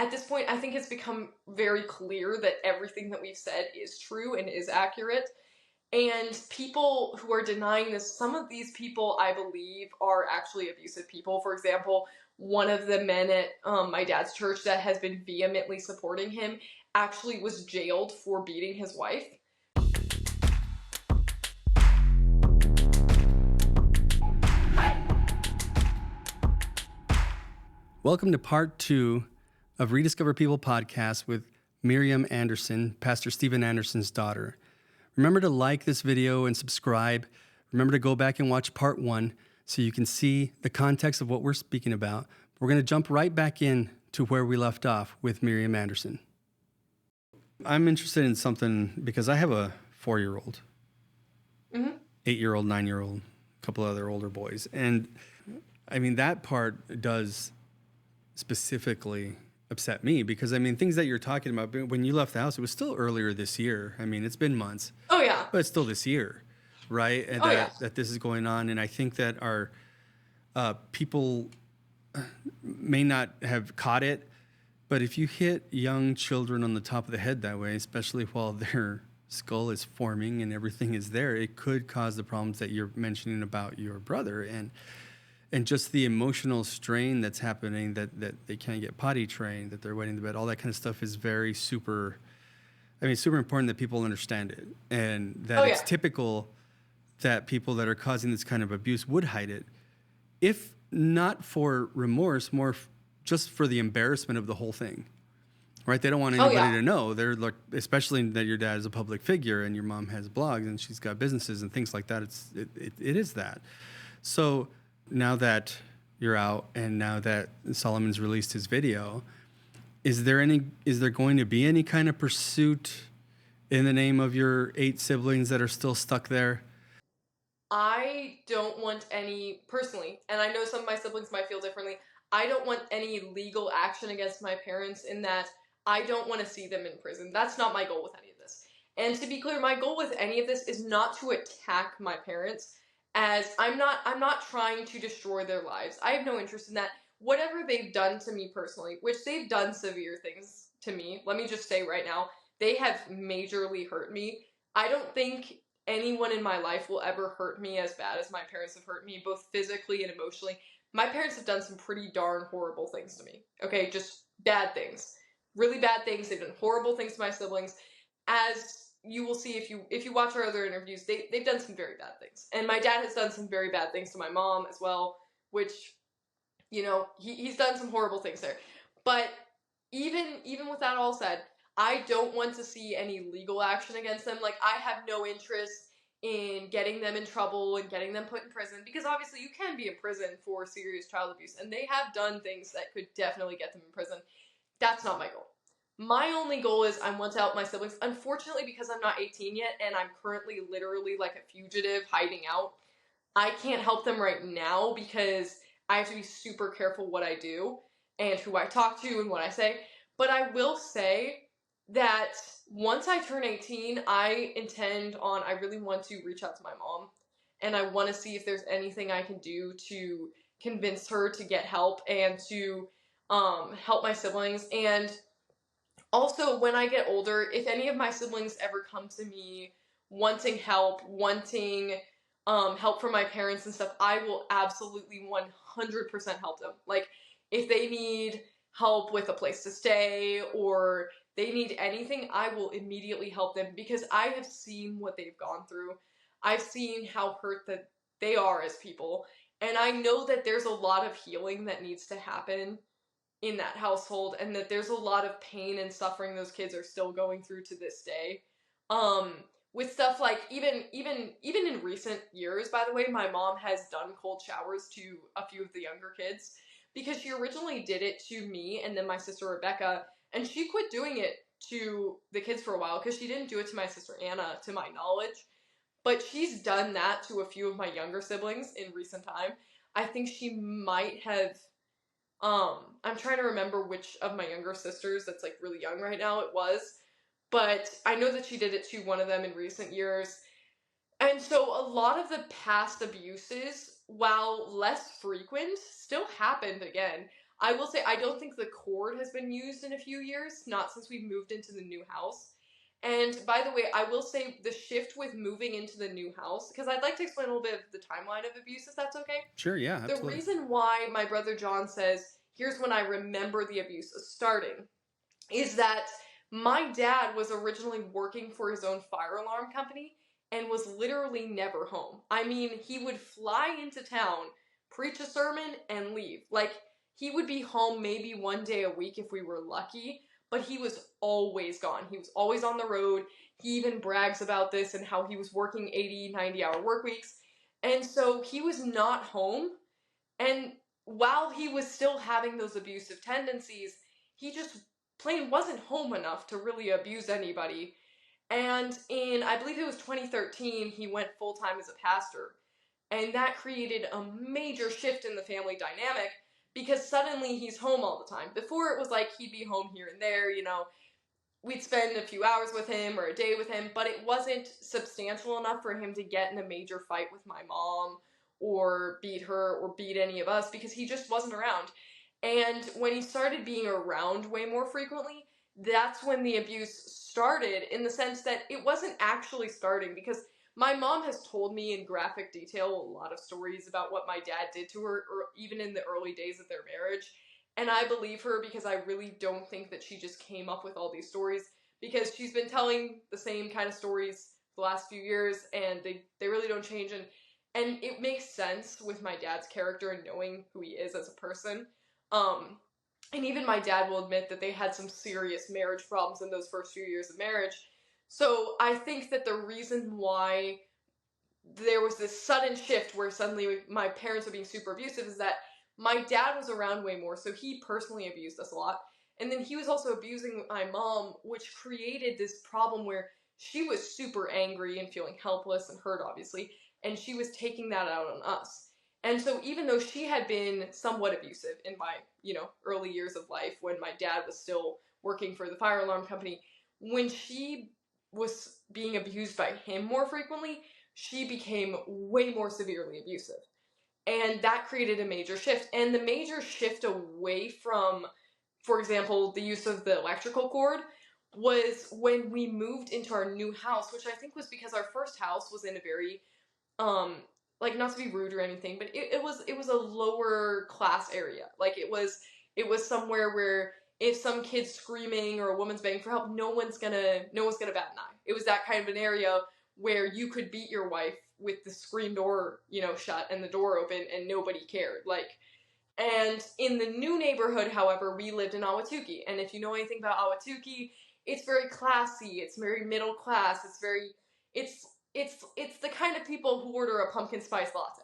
at this point, I think it's become very clear that everything that we've said is true and is accurate. And people who are denying this, some of these people, I believe, are actually abusive people. For example, one of the men at my dad's church that has been vehemently supporting him actually was jailed for beating his wife. Welcome to part 2 of Rediscover People podcast with Miriam Anderson, Pastor Steven Anderson's daughter. Remember to like this video and subscribe. Remember to go back and watch part 1 so you can see the context of what we're speaking about. We're going to jump right back in to where we left off with Miriam Anderson. I'm interested in something because I have a 4-year-old, 8-year-old, 9-year-old, a couple other older boys. And I mean, that part does specifically upset me because, I mean, things that you're talking about, when you left the house, it was still earlier this year. I mean, it's been months. Oh, yeah. But it's still this year, right? And that this is going on. And I think that our people may not have caught it, but if you hit young children on the top of the head that way, especially while their skull is forming and everything is there, it could cause the problems that you're mentioning about your brother. And just the emotional strain that's happening, that they can't get potty trained, that they're wetting the bed, all that kind of stuff is super important that people understand it. And that it's typical that people that are causing this kind of abuse would hide it, if not for remorse, more just for the embarrassment of the whole thing, right? They don't want anybody to know. They're like, especially that your dad is a public figure and your mom has blogs and she's got businesses and things like that. It is that. So now that you're out and now that Solomon's released his video, is there going to be any kind of pursuit in the name of your 8 siblings that are still stuck there? I don't want any, personally, and I know some of my siblings might feel differently, I don't want any legal action against my parents in that I don't want to see them in prison. That's not my goal with any of this. And to be clear, my goal with any of this is not to attack my parents, as I'm not trying to destroy their lives. I have no interest in that. Whatever they've done to me personally, which they've done severe things to me, let me just say right now, they have majorly hurt me. I don't think anyone in my life will ever hurt me as bad as my parents have hurt me, both physically and emotionally. My parents have done some pretty darn horrible things to me. Okay, just bad things. Really bad things. They've done horrible things to my siblings. As you will see if you watch our other interviews, they've done some very bad things. And my dad has done some very bad things to my mom as well, which, you know, he's done some horrible things there. But even with that all said, I don't want to see any legal action against them. Like, I have no interest in getting them in trouble and getting them put in prison, because obviously you can be in prison for serious child abuse, and they have done things that could definitely get them in prison. That's not my goal. My only goal is I want to help my siblings. Unfortunately, because I'm not 18 yet and I'm currently literally like a fugitive hiding out, I can't help them right now because I have to be super careful what I do and who I talk to and what I say. But I will say that once I turn 18, I really want to reach out to my mom, and I want to see if there's anything I can do to convince her to get help and to help my siblings. And also, when I get older, if any of my siblings ever come to me wanting help from my parents and stuff, I will absolutely 100% help them. Like, if they need help with a place to stay or they need anything, I will immediately help them, because I have seen what they've gone through. I've seen how hurt that they are as people, and I know that there's a lot of healing that needs to happen in that household, and that there's a lot of pain and suffering those kids are still going through to this day. With stuff like, even in recent years, by the way, my mom has done cold showers to a few of the younger kids, because she originally did it to me and then my sister Rebecca, and she quit doing it to the kids for a while because she didn't do it to my sister Anna, to my knowledge. But she's done that to a few of my younger siblings in recent time. I think she might have, I'm trying to remember which of my younger sisters that's like really young right now it was, but I know that she did it to one of them in recent years. And so a lot of the past abuses, while less frequent, still happened again. I will say I don't think the cord has been used in a few years, not since we've moved into the new house. And by the way, I will say the shift with moving into the new house, because I'd like to explain a little bit of the timeline of abuse, if that's okay. Sure, yeah, absolutely. The reason why my brother John says, here's when I remember the abuse starting, is that my dad was originally working for his own fire alarm company and was literally never home. I mean, he would fly into town, preach a sermon, and leave. Like, he would be home maybe one day a week if we were lucky, but he was always gone. He was always on the road. He even brags about this and how he was working 80, 90-hour work weeks. And so he was not home. And while he was still having those abusive tendencies, he just plain wasn't home enough to really abuse anybody. And in, I believe it was 2013, he went full-time as a pastor. And that created a major shift in the family dynamic because suddenly he's home all the time. Before it was like he'd be home here and there, you know, we'd spend a few hours with him or a day with him, but it wasn't substantial enough for him to get in a major fight with my mom or beat her or beat any of us because he just wasn't around. And when he started being around way more frequently, that's when the abuse started, in the sense that it wasn't actually starting, because my mom has told me in graphic detail a lot of stories about what my dad did to her, or even in the early days of their marriage. And I believe her because I really don't think that she just came up with all these stories, because she's been telling the same kind of stories the last few years, and they really don't change. And it makes sense with my dad's character and knowing who he is as a person. And even my dad will admit that they had some serious marriage problems in those first few years of marriage. So I think that the reason why there was this sudden shift where suddenly my parents were being super abusive is that my dad was around way more, so he personally abused us a lot. And then he was also abusing my mom, which created this problem where she was super angry and feeling helpless and hurt, obviously, and she was taking that out on us. And so even though she had been somewhat abusive in my, early years of life when my dad was still working for the fire alarm company, when she was being abused by him more frequently, she became way more severely abusive. And that created a major shift. And the major shift away from, for example, the use of the electrical cord was when we moved into our new house, which I think was because our first house was in a very, like, not to be rude or anything, but it was a lower class area. Like, it was somewhere where if some kid's screaming or a woman's begging for help, no one's gonna bat an eye. It was that kind of an area where you could beat your wife with the screen door, shut and the door open, and nobody cared. And in the new neighborhood, however, we lived in Ahwatukee. And if you know anything about Ahwatukee, it's very classy. It's very middle class. It's the kind of people who order a pumpkin spice latte.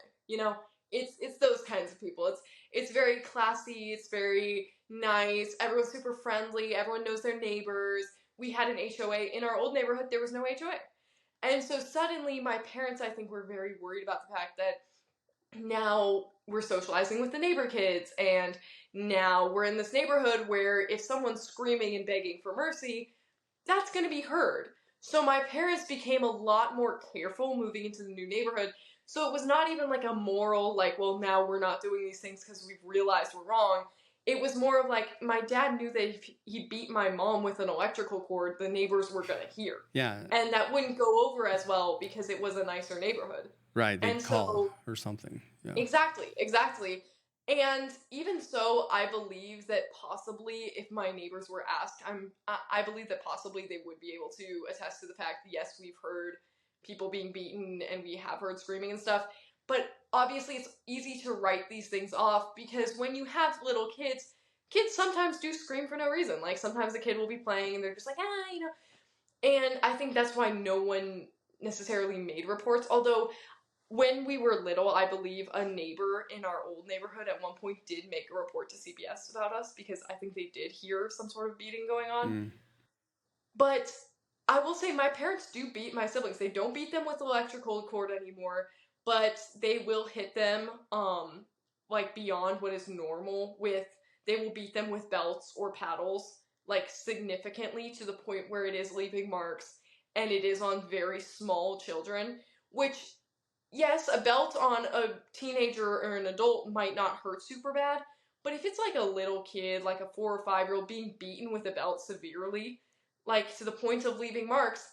It's those kinds of people. It's very classy. It's very nice. Everyone's super friendly. Everyone knows their neighbors. We had an HOA. In our old neighborhood, there was no HOA. And so suddenly my parents, I think, were very worried about the fact that now we're socializing with the neighbor kids, and now we're in this neighborhood where if someone's screaming and begging for mercy, that's going to be heard. So my parents became a lot more careful moving into the new neighborhood. So it was not even like a moral, like, well, now we're not doing these things because we've realized we're wrong. It was more of like, my dad knew that if he beat my mom with an electrical cord, the neighbors were going to hear. Yeah. And that wouldn't go over as well because it was a nicer neighborhood. Right, they'd call or something. Yeah. Exactly. And even so, I believe that possibly if my neighbors were asked, I believe that possibly they would be able to attest to the fact that, yes, we've heard people being beaten and we have heard screaming and stuff. But obviously it's easy to write these things off because when you have little kids sometimes do scream for no reason. Like, sometimes the kid will be playing and they're just like, And I think that's why no one necessarily made reports. Although, when we were little, I believe a neighbor in our old neighborhood at one point did make a report to CPS about us because I think they did hear some sort of beating going on. Mm. But I will say my parents do beat my siblings. They don't beat them with electrical cord anymore, but they will hit them, like, beyond what is normal they will beat them with belts or paddles, like, significantly to the point where it is leaving marks, and it is on very small children, which, yes, a belt on a teenager or an adult might not hurt super bad, But if it's like a little kid, like a 4 or 5-year-old being beaten with a belt severely, like to the point of leaving marks,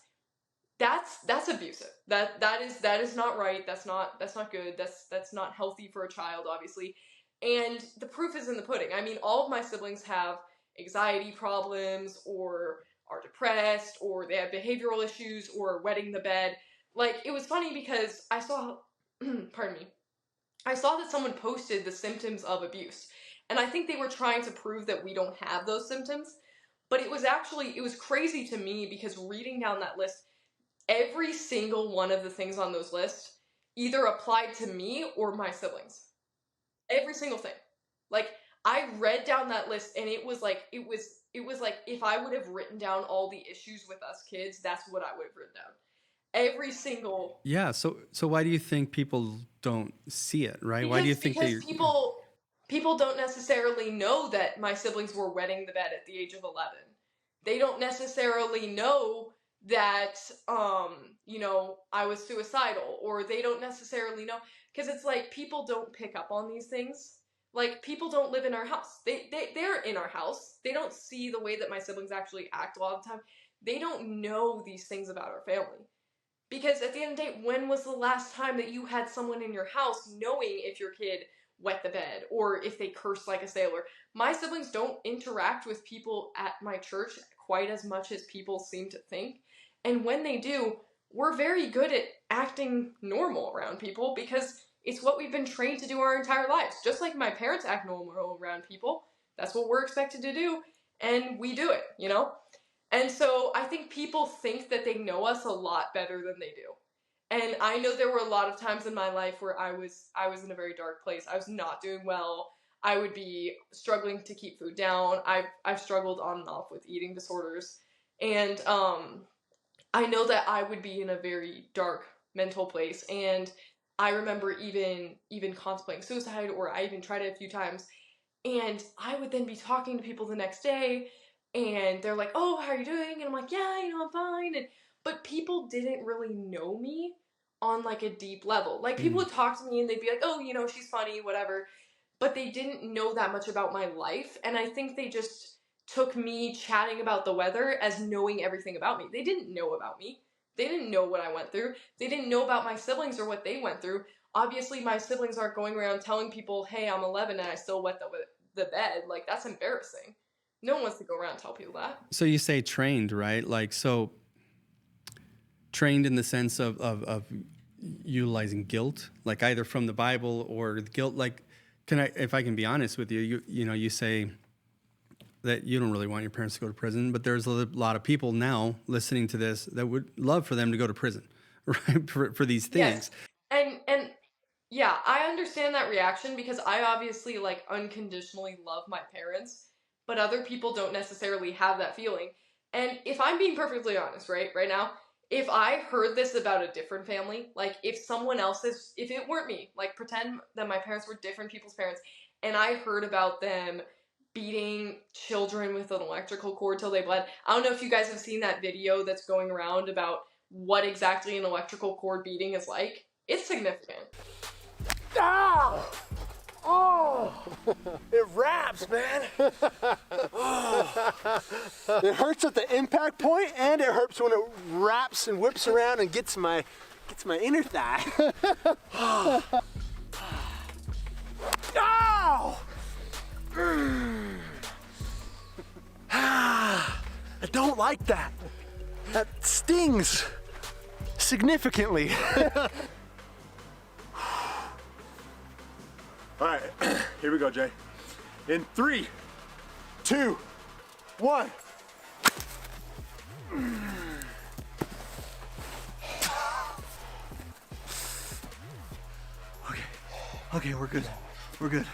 that's abusive. That is not right. That's not good. That's not healthy for a child, obviously. And the proof is in the pudding. I mean, all of my siblings have anxiety problems, or are depressed, or they have behavioral issues, or wetting the bed. Like, it was funny because I saw, pardon me, I saw that someone posted the symptoms of abuse. And I think they were trying to prove that we don't have those symptoms. But it was crazy to me, because reading down that list, every single one of the things on those lists either applied to me or my siblings. Every single thing. Like, I read down that list, and it was like if I would have written down all the issues with us kids, that's what I would have written down. Every single. Yeah. So why do you think people don't see it, right? Why do you think because people don't necessarily know that my siblings were wetting the bed at the age of 11. They don't necessarily know that, I was suicidal, or they don't necessarily know, because it's like, people don't pick up on these things. Like, people don't live in our house. They're in our house. They don't see the way that my siblings actually act a lot of the time. They don't know these things about our family. Because at the end of the day, when was the last time that you had someone in your house knowing if your kid wet the bed, or if they cursed like a sailor? My siblings don't interact with people at my church quite as much as people seem to think. And when they do, we're very good at acting normal around people, because it's what we've been trained to do our entire lives. Just like my parents act normal around people, that's what we're expected to do, and we do it, And so I think people think that they know us a lot better than they do. And I know there were a lot of times in my life where I was in a very dark place. I was not doing well. I would be struggling to keep food down. I've struggled on and off with eating disorders. And I know that I would be in a very dark mental place. And I remember even contemplating suicide, or I even tried it a few times. And I would then be talking to people the next day, and they're like, "Oh, how are you doing?" And I'm like, "Yeah, I'm fine." But people didn't really know me on like a deep level. Like, people would talk to me and they'd be like, "Oh, she's funny, whatever." But they didn't know that much about my life. And I think they just took me chatting about the weather as knowing everything about me. They didn't know about me. They didn't know what I went through. They didn't know about my siblings or what they went through. Obviously, my siblings aren't going around telling people, "Hey, I'm 11 and I still wet the bed." Like, that's embarrassing. No one wants to go around and tell people that. So you say trained, right? Like, so trained in the sense of utilizing guilt, like either from the Bible or guilt. Like, if I can be honest with you, you say that you don't really want your parents to go to prison, but there's a lot of people now listening to this that would love for them to go to prison, right? For these things. Yes. And yeah, I understand that reaction, because I obviously like unconditionally love my parents, but other people don't necessarily have that feeling. And if I'm being perfectly honest, right now, if I heard this about a different family, like if it weren't me, like pretend that my parents were different people's parents, and I heard about them beating children with an electrical cord till they bled. I don't know if you guys have seen that video that's going around about what exactly an electrical cord beating is like. It's significant. Ow! Oh! It wraps, man. Oh. It hurts at the impact point, and it hurts when it wraps and whips around and gets my inner thigh. Oh. Ow! I don't like that. That stings significantly. All right, here we go, Jay. In 3, 2, 1. Okay, we're good. We're good.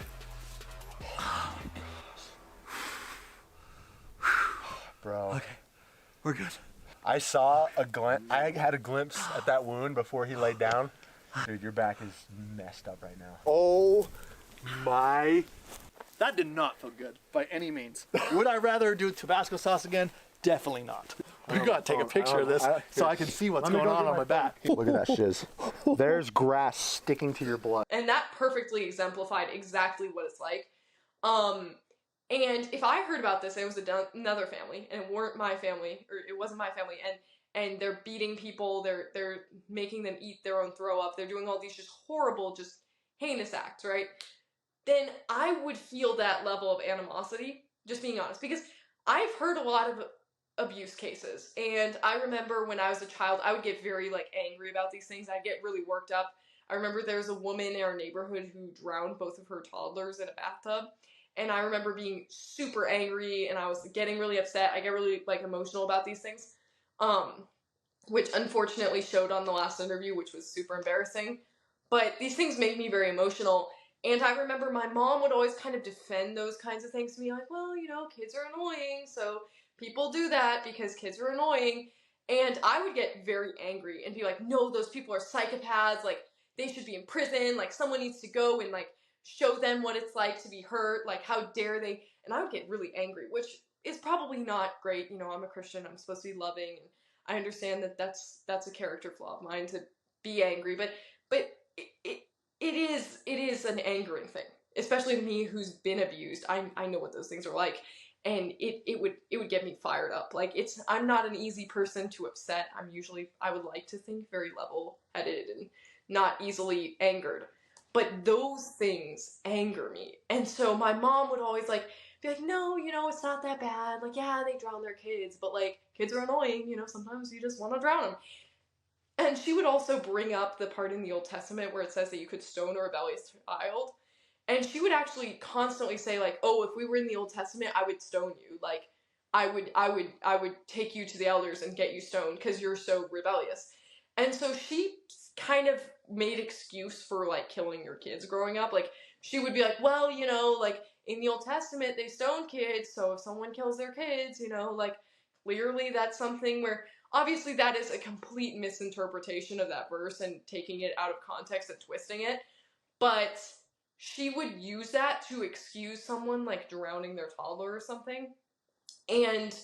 Bro. Okay, we're good. I saw I had a glimpse at that wound before he laid down. Dude, your back is messed up right now. Oh my. That did not feel good by any means. Would I rather do Tabasco sauce again? Definitely not. We gotta take a picture of this so I can see what's going on my back. Look at that shiz. There's grass sticking to your blood. And that perfectly exemplified exactly what it's like. And if I heard about this, it was another family, and it weren't my family, or it wasn't my family, and they're beating people, they're making them eat their own throw up, they're doing all these just horrible, just heinous acts, right? Then I would feel that level of animosity, just being honest, because I've heard a lot of abuse cases, and I remember when I was a child, I would get very, like, angry about these things. I'd get really worked up. I remember there was a woman in our neighborhood who drowned both of her toddlers in a bathtub. And I remember being super angry, and I was getting really upset. I get really, like, emotional about these things, which unfortunately showed on the last interview, which was super embarrassing. But these things made me very emotional. And I remember my mom would always kind of defend those kinds of things to me, like, well, you know, kids are annoying, so people do that because kids are annoying. And I would get very angry and be like, no, those people are psychopaths, like, they should be in prison, like, someone needs to go and, like, show them what it's like to be hurt, like, how dare they, and I would get really angry, which is probably not great. You know, I'm a Christian, I'm supposed to be loving, and I understand that that's a character flaw of mine to be angry, but it is an angering thing, especially to me who's been abused. I know what those things are like, and it would get me fired up. Like, I'm not an easy person to upset. I would like to think, very level-headed and not easily angered. But those things anger me. And so my mom would always, like, be like, no, you know, it's not that bad. Like, yeah, they drown their kids, but, like, kids are annoying. You know, sometimes you just want to drown them. And she would also bring up the part in the Old Testament where it says that you could stone a rebellious child. And she would actually constantly say, like, oh, if we were in the Old Testament, I would stone you. Like, I would take you to the elders and get you stoned because you're so rebellious. And so she kind of made excuse for, like, killing your kids growing up. Like, she would be like, well, you know, like, in the Old Testament, they stoned kids, so if someone kills their kids, you know, like, clearly that's something where, obviously that is a complete misinterpretation of that verse and taking it out of context and twisting it, but she would use that to excuse someone, like, drowning their toddler or something, and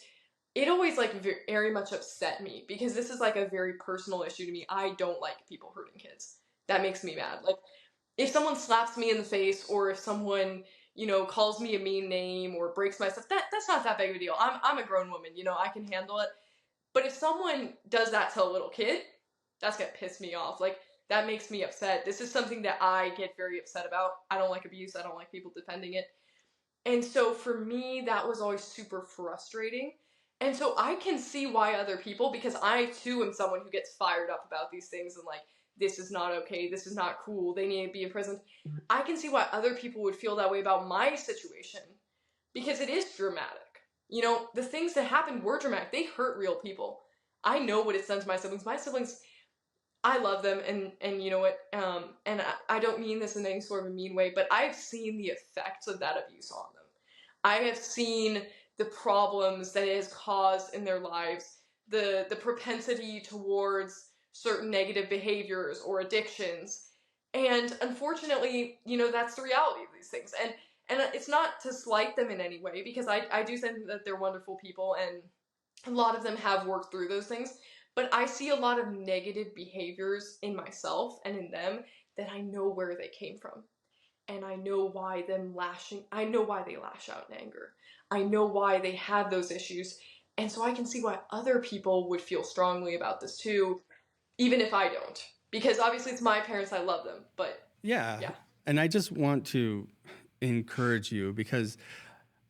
it always, like, very much upset me, because this is, like, a very personal issue to me. I don't like people hurting kids. That makes me mad. Like, if someone slaps me in the face, or if someone, you know, calls me a mean name, or breaks my stuff, that's not that big of a deal. I'm a grown woman, you know, I can handle it. But if someone does that to a little kid, that's gonna piss me off. Like, that makes me upset. This is something that I get very upset about. I don't like abuse. I don't like people defending it. And so for me, that was always super frustrating. And so I can see why other people, because I too am someone who gets fired up about these things and, like, this is not okay, this is not cool, they need to be imprisoned. I can see why other people would feel that way about my situation, because it is dramatic. You know, the things that happened were dramatic. They hurt real people. I know what it's done to my siblings. My siblings, I love them, and you know what, and I don't mean this in any sort of a mean way, but I've seen the effects of that abuse on them. I have seen the problems that it has caused in their lives, the propensity towards certain negative behaviors or addictions, and unfortunately, you know, that's the reality of these things, and it's not to slight them in any way, because I do think that they're wonderful people, and a lot of them have worked through those things, but I see a lot of negative behaviors in myself and in them that I know where they came from. And I know why I know why they lash out in anger. I know why they have those issues. And so I can see why other people would feel strongly about this too, even if I don't. Because obviously it's my parents, I love them, but yeah. And I just want to encourage you, because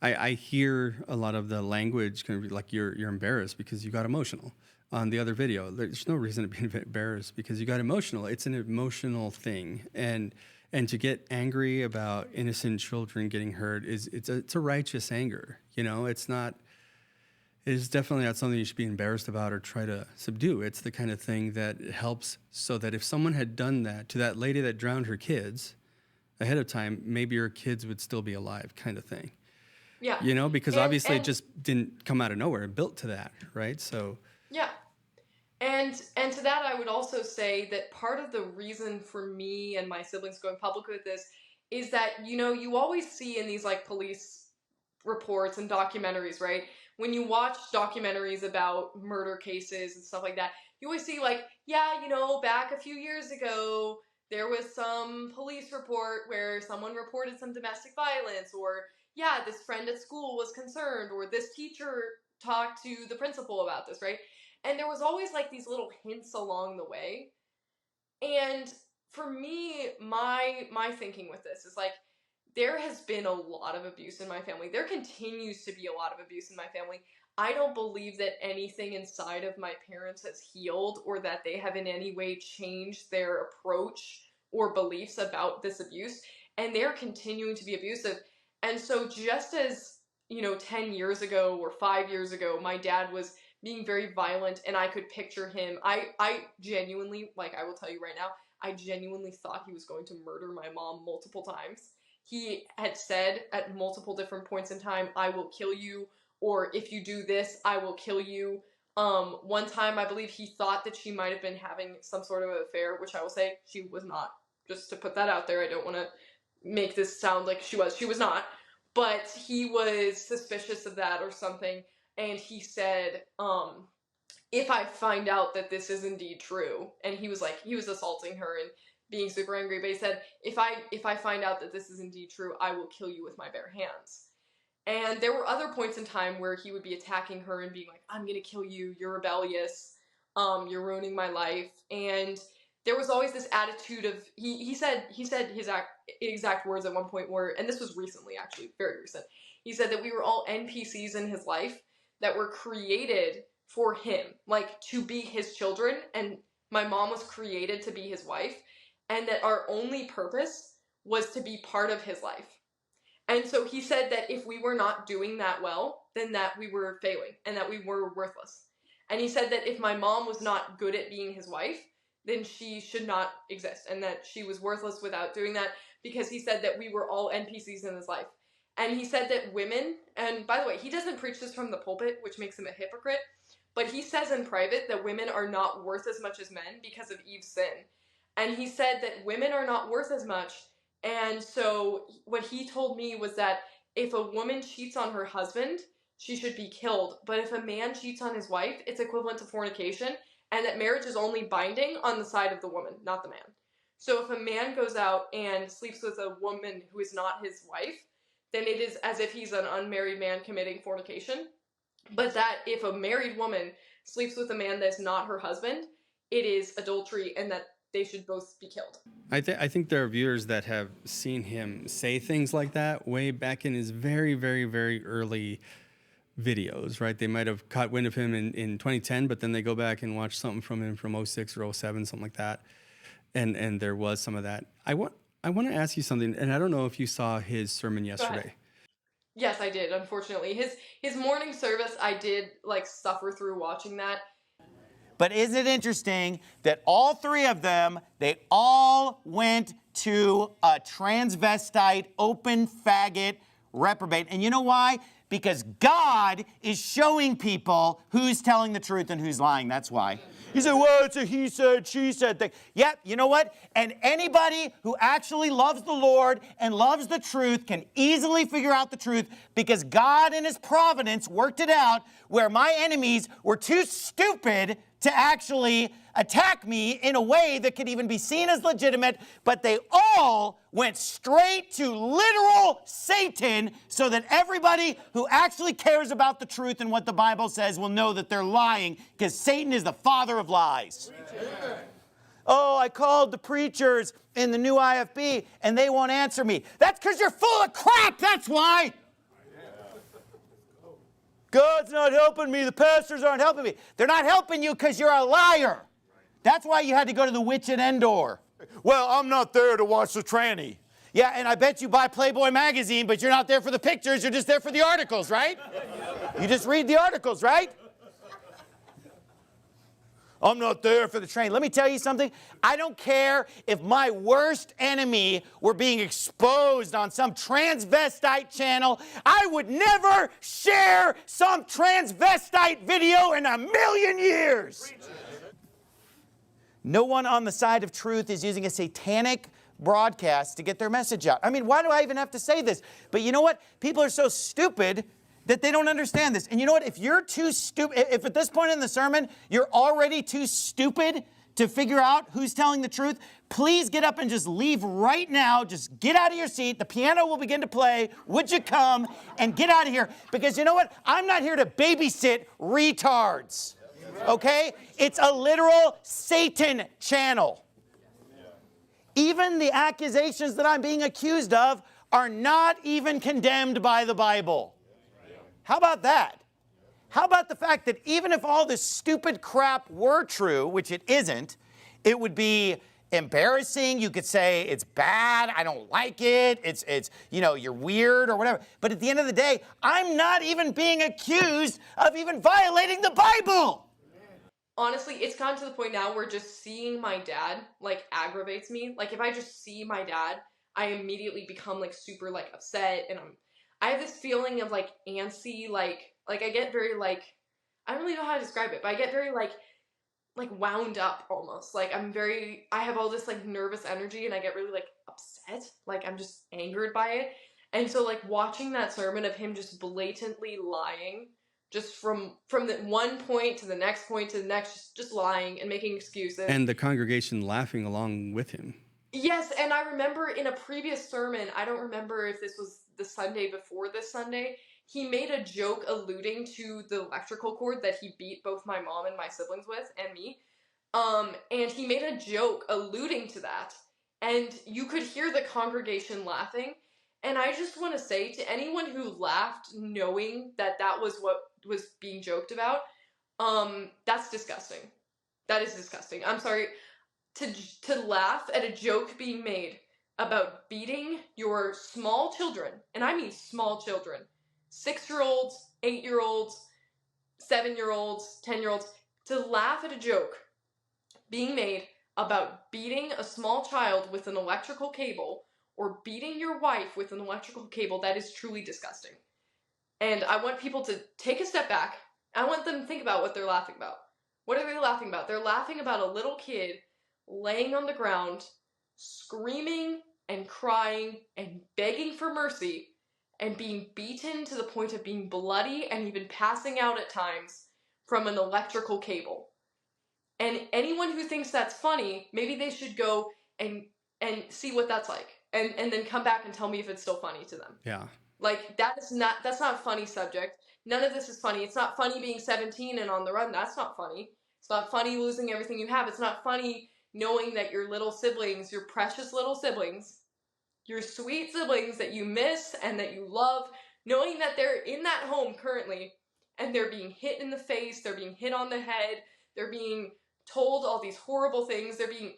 I hear a lot of the language kind of like you're embarrassed because you got emotional on the other video. There's no reason to be embarrassed because you got emotional. It's an emotional thing, and to get angry about innocent children getting hurt it's a righteous anger. You know, it is definitely not something you should be embarrassed about or try to subdue. It's the kind of thing that helps, so that if someone had done that to that lady that drowned her kids ahead of time, maybe her kids would still be alive, kind of thing. yeah. You know, because obviously it just didn't come out of nowhere. It built to that, right? So yeah. And to that, I would also say that part of the reason for me and my siblings going public with this is that, you know, you always see in these, like, police reports and documentaries, right? When you watch documentaries about murder cases and stuff like that, you always see, like, yeah, you know, back a few years ago, there was some police report where someone reported some domestic violence, or, yeah, this friend at school was concerned, or this teacher talked to the principal about this, right? And there was always like these little hints along the way. And for me, my thinking with this is like, there has been a lot of abuse in my family. There continues to be a lot of abuse in my family. I don't believe that anything inside of my parents has healed, or that they have in any way changed their approach or beliefs about this abuse. And they're continuing to be abusive. And so just as, 10 years ago or 5 years ago, my dad was being very violent and I could picture him. I genuinely, like I will tell you right now, I genuinely thought he was going to murder my mom multiple times. He had said at multiple different points in time, I will kill you, or if you do this, I will kill you. One time I believe he thought that she might have been having some sort of affair, which I will say she was not. Just to put that out there, I don't want to make this sound like she was. She was not. But he was suspicious of that or something. And he said, if I find out that this is indeed true, and he was assaulting her and being super angry, but he said, if I find out that this is indeed true, I will kill you with my bare hands. And there were other points in time where he would be attacking her and being like, I'm gonna kill you, you're rebellious, you're ruining my life. And there was always this attitude of, he said his exact words at one point were, and this was recently, actually, very recent, he said that we were all NPCs in his life that were created for him, like to be his children, and my mom was created to be his wife, and that our only purpose was to be part of his life. And so he said that if we were not doing that well, then that we were failing and that we were worthless. And he said that if my mom was not good at being his wife, then she should not exist, and that she was worthless without doing that, because he said that we were all NPCs in his life. And he said that women, and by the way, he doesn't preach this from the pulpit, which makes him a hypocrite, but he says in private that women are not worth as much as men because of Eve's sin. And he said that women are not worth as much. And so what he told me was that if a woman cheats on her husband, she should be killed. But if a man cheats on his wife, it's equivalent to fornication, and that marriage is only binding on the side of the woman, not the man. So if a man goes out and sleeps with a woman who is not his wife, then it is as if he's an unmarried man committing fornication. But that if a married woman sleeps with a man that's not her husband, it is adultery, and that they should both be killed. I think there are viewers that have seen him say things like that way back in his very, very, very early videos, right? They might have caught wind of him in 2010, but then they go back and watch something from him from 06 or 07, something like that. And there was some of that. I want to ask you something, and I don't know if you saw his sermon yesterday. Yes, I did, unfortunately. His morning service, I did suffer through watching that. But isn't it interesting that all three of them, they all went to a transvestite, open faggot reprobate. And you know why? Because God is showing people who's telling the truth and who's lying. That's why. You say, well, it's a he said, she said thing. Yep, you know what? And anybody who actually loves the Lord and loves the truth can easily figure out the truth, because God in his providence worked it out where my enemies were too stupid to actually attack me in a way that could even be seen as legitimate, but they all went straight to literal Satan, so that everybody who actually cares about the truth and what the Bible says will know that they're lying, because Satan is the father of lies. Amen. Oh, I called the preachers in the new IFB and they won't answer me. That's because you're full of crap, that's why. God's not helping me. The pastors aren't helping me. They're not helping you because you're a liar. That's why you had to go to the witch at Endor. Well, I'm not there to watch the tranny. Yeah, and I bet you buy Playboy magazine, but you're not there for the pictures. You're just there for the articles, right? You just read the articles, right? I'm not there for the train. Let me tell you something. I don't care if my worst enemy were being exposed on some transvestite channel. I would never share some transvestite video in a million years. No one on the side of truth is using a satanic broadcast to get their message out. I mean, why do I even have to say this? But you know what? People are so stupid that they don't understand this. And you know what? If you're too stupid, if at this point in the sermon you're already too stupid to figure out who's telling the truth, please get up and just leave right now. Just get out of your seat. The piano will begin to play. Would you come and get out of here? Because you know what? I'm not here to babysit retards. Okay? It's a literal Satan channel. Even the accusations that I'm being accused of are not even condemned by the Bible. How about that? How about the fact that even if all this stupid crap were true, which it isn't, it would be embarrassing. You could say it's bad, I don't like it, it's you're weird or whatever. But at the end of the day, I'm not even being accused of even violating the Bible. Honestly, it's gotten to the point now where just seeing my dad, like, aggravates me. Like, if I just see my dad, I immediately become, like, super, like, upset, and I have this feeling of, like, antsy, like I get very, like, I don't really know how to describe it, but I get very, like wound up almost. Like, I have all this, like, nervous energy, and I get really, like, upset. Like, I'm just angered by it. And so, like, watching that sermon of him just blatantly lying, just from the one point to the next point to the next, just lying and making excuses. And the congregation laughing along with him. Yes, and I remember in a previous sermon, I don't remember if this was the Sunday before this Sunday, he made a joke alluding to the electrical cord that he beat both my mom and my siblings with, and me. And he made a joke alluding to that, and you could hear the congregation laughing. And I just want to say to anyone who laughed knowing that that was what was being joked about, that's disgusting. That is disgusting. I'm sorry. To laugh at a joke being made about beating your small children, and I mean small children, 6-year-olds, 8-year-olds, 7-year-olds, 10-year-olds, to laugh at a joke being made about beating a small child with an electrical cable or beating your wife with an electrical cable, that is truly disgusting. And I want people to take a step back. I want them to think about what they're laughing about. What are they laughing about? They're laughing about a little kid laying on the ground, screaming and crying and begging for mercy and being beaten to the point of being bloody and even passing out at times from an electrical cable. And anyone who thinks that's funny, maybe they should go and see what that's like. And then come back and tell me if it's still funny to them. Yeah. Like, that's not a funny subject. None of this is funny. It's not funny being 17 and on the run. That's not funny. It's not funny losing everything you have. It's not funny knowing that your little siblings, your precious little siblings, your sweet siblings that you miss and that you love, knowing that they're in that home currently and they're being hit in the face, they're being hit on the head, they're being told all these horrible things, they're being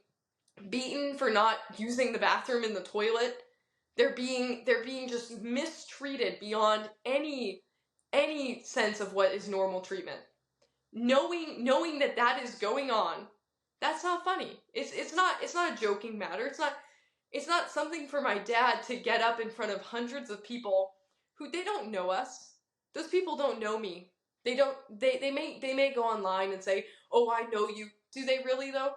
beaten for not using the bathroom in the toilet, they're being just mistreated beyond any sense of what is normal treatment. Knowing that is going on, that's not funny. It's not a joking matter. It's not something for my dad to get up in front of hundreds of people who they don't know us. Those people don't know me. They may go online and say, "Oh, I know you." Do they really though?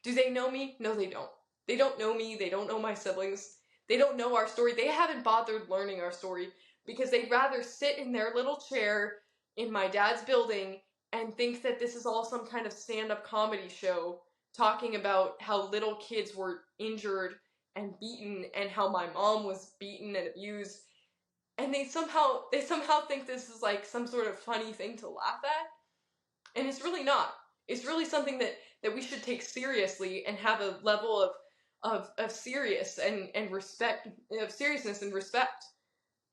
Do they know me? No, they don't. They don't know me. They don't know my siblings. They don't know our story. They haven't bothered learning our story because they'd rather sit in their little chair in my dad's building and think that this is all some kind of stand-up comedy show talking about how little kids were injured and beaten and how my mom was beaten and abused. And they somehow think this is like some sort of funny thing to laugh at. And it's really not. It's really something that we should take seriously and have a level of serious and respect, of seriousness and respect.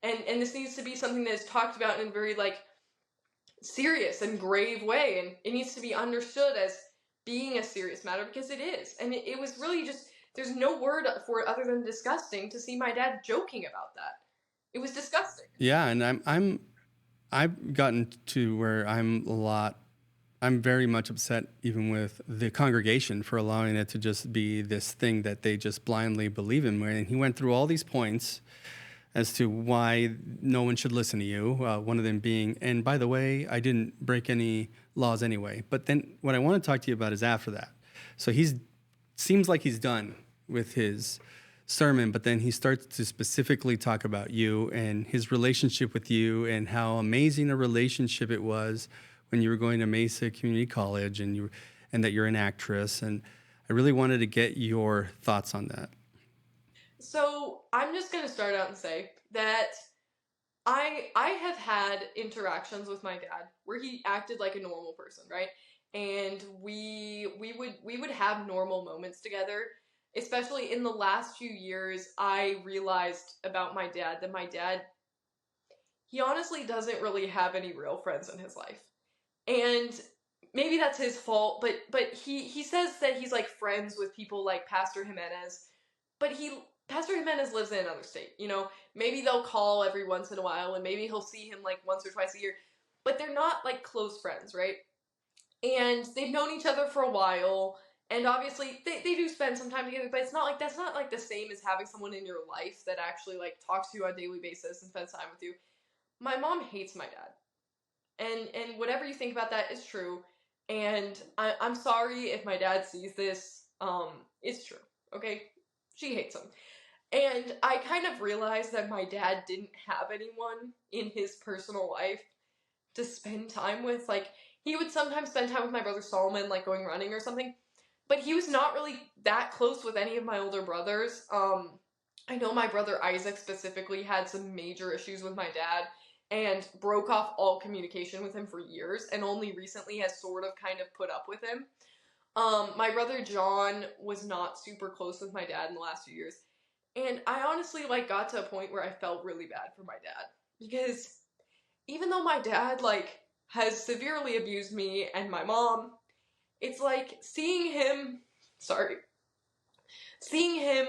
And this needs to be something that is talked about in a very like serious and grave way, and it needs to be understood as being a serious matter because it is. And it was really just, there's no word for it other than disgusting to see my dad joking about that. It was disgusting. Yeah, and I've gotten to where I'm very much upset even with the congregation for allowing it to just be this thing that they just blindly believe in. And he went through all these points as to why no one should listen to you, one of them being, and by the way, I didn't break any laws anyway. But then what I want to talk to you about is after that. So seems like he's done with his sermon, but then he starts to specifically talk about you and his relationship with you and how amazing a relationship it was when you were going to Mesa Community College, and and that you're an actress. And I really wanted to get your thoughts on that. So I'm just going to start out and say that I have had interactions with my dad where he acted like a normal person, right? And we would have normal moments together. Especially in the last few years, I realized about my dad that my dad, he honestly doesn't really have any real friends in his life. And maybe that's his fault, but he says that he's like friends with people like Pastor Jimenez, but Pastor Jimenez lives in another state, you know? Maybe they'll call every once in a while, and maybe he'll see him like once or twice a year, but they're not like close friends, right? And they've known each other for a while, and obviously they do spend some time together, but that's not like the same as having someone in your life that actually like talks to you on a daily basis and spends time with you. My mom hates my dad. And whatever you think about that is true. And I'm sorry if my dad sees this. It's true, okay? She hates him. And I kind of realized that my dad didn't have anyone in his personal life to spend time with. Like, he would sometimes spend time with my brother Solomon, like going running or something. But he was not really that close with any of my older brothers. I know my brother Isaac specifically had some major issues with my dad and broke off all communication with him for years, and only recently has sort of kind of put up with him. My brother John was not super close with my dad in the last few years. And I honestly like got to a point where I felt really bad for my dad. Because even though my dad like has severely abused me and my mom, it's like seeing him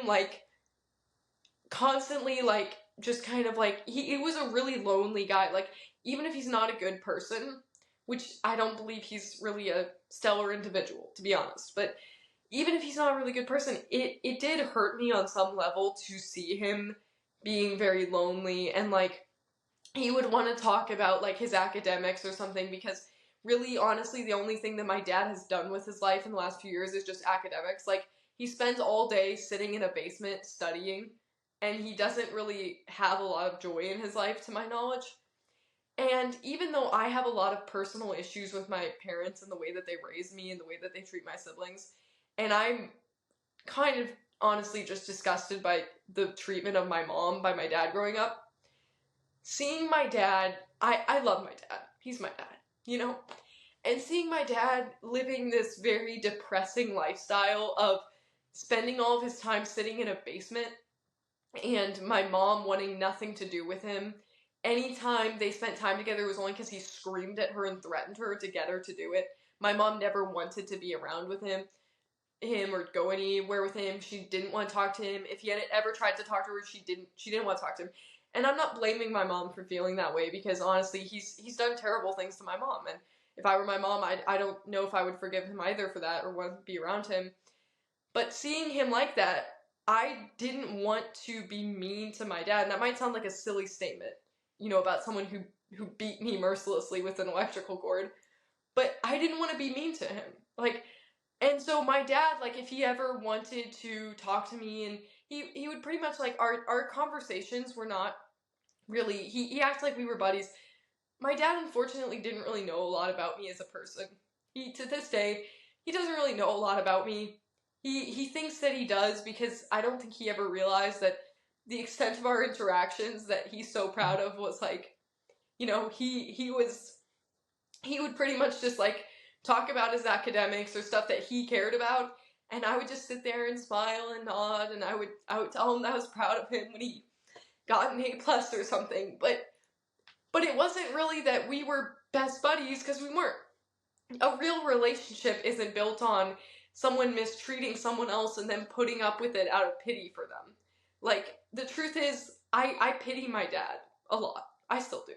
like constantly like just kind of like he was a really lonely guy. Like, even if he's not a good person, which I don't believe he's really a stellar individual, to be honest, but even if he's not a really good person, it did hurt me on some level to see him being very lonely, and like he would want to talk about like his academics or something, because really honestly the only thing that my dad has done with his life in the last few years is just academics. Like, he spends all day sitting in a basement studying, and he doesn't really have a lot of joy in his life, to my knowledge. And even though I have a lot of personal issues with my parents and the way that they raised me and the way that they treat my siblings, and I'm kind of honestly just disgusted by the treatment of my mom by my dad growing up, seeing my dad, I love my dad. He's my dad, you know? And seeing my dad living this very depressing lifestyle of spending all of his time sitting in a basement, and my mom wanting nothing to do with him. Anytime they spent time together was only because he screamed at her and threatened her to get her to do it. My mom never wanted to be around with him or go anywhere with him. She didn't want to talk to him. If he had ever tried to talk to her, she didn't want to talk to him. And I'm not blaming my mom for feeling that way, because honestly, he's done terrible things to my mom. And if I were my mom, I don't know if I would forgive him either for that or want to be around him. But seeing him like that, I didn't want to be mean to my dad. And that might sound like a silly statement, you know, about someone who beat me mercilessly with an electrical cord. But I didn't want to be mean to him. Like, and so my dad, like, if he ever wanted to talk to me, and he would pretty much, like, our conversations were not really, he acted like we were buddies. My dad, unfortunately, didn't really know a lot about me as a person. To this day, he doesn't really know a lot about me. He thinks that he does, because I don't think he ever realized that the extent of our interactions that he's so proud of was, like, you know, he would pretty much just, like, talk about his academics or stuff that he cared about, and I would just sit there and smile and nod, and I would tell him that I was proud of him when he got an A+ or something, but it wasn't really that we were best buddies, because we weren't. A real relationship isn't built on someone mistreating someone else and then putting up with it out of pity for them. Like, the truth is, I pity my dad a lot. I still do.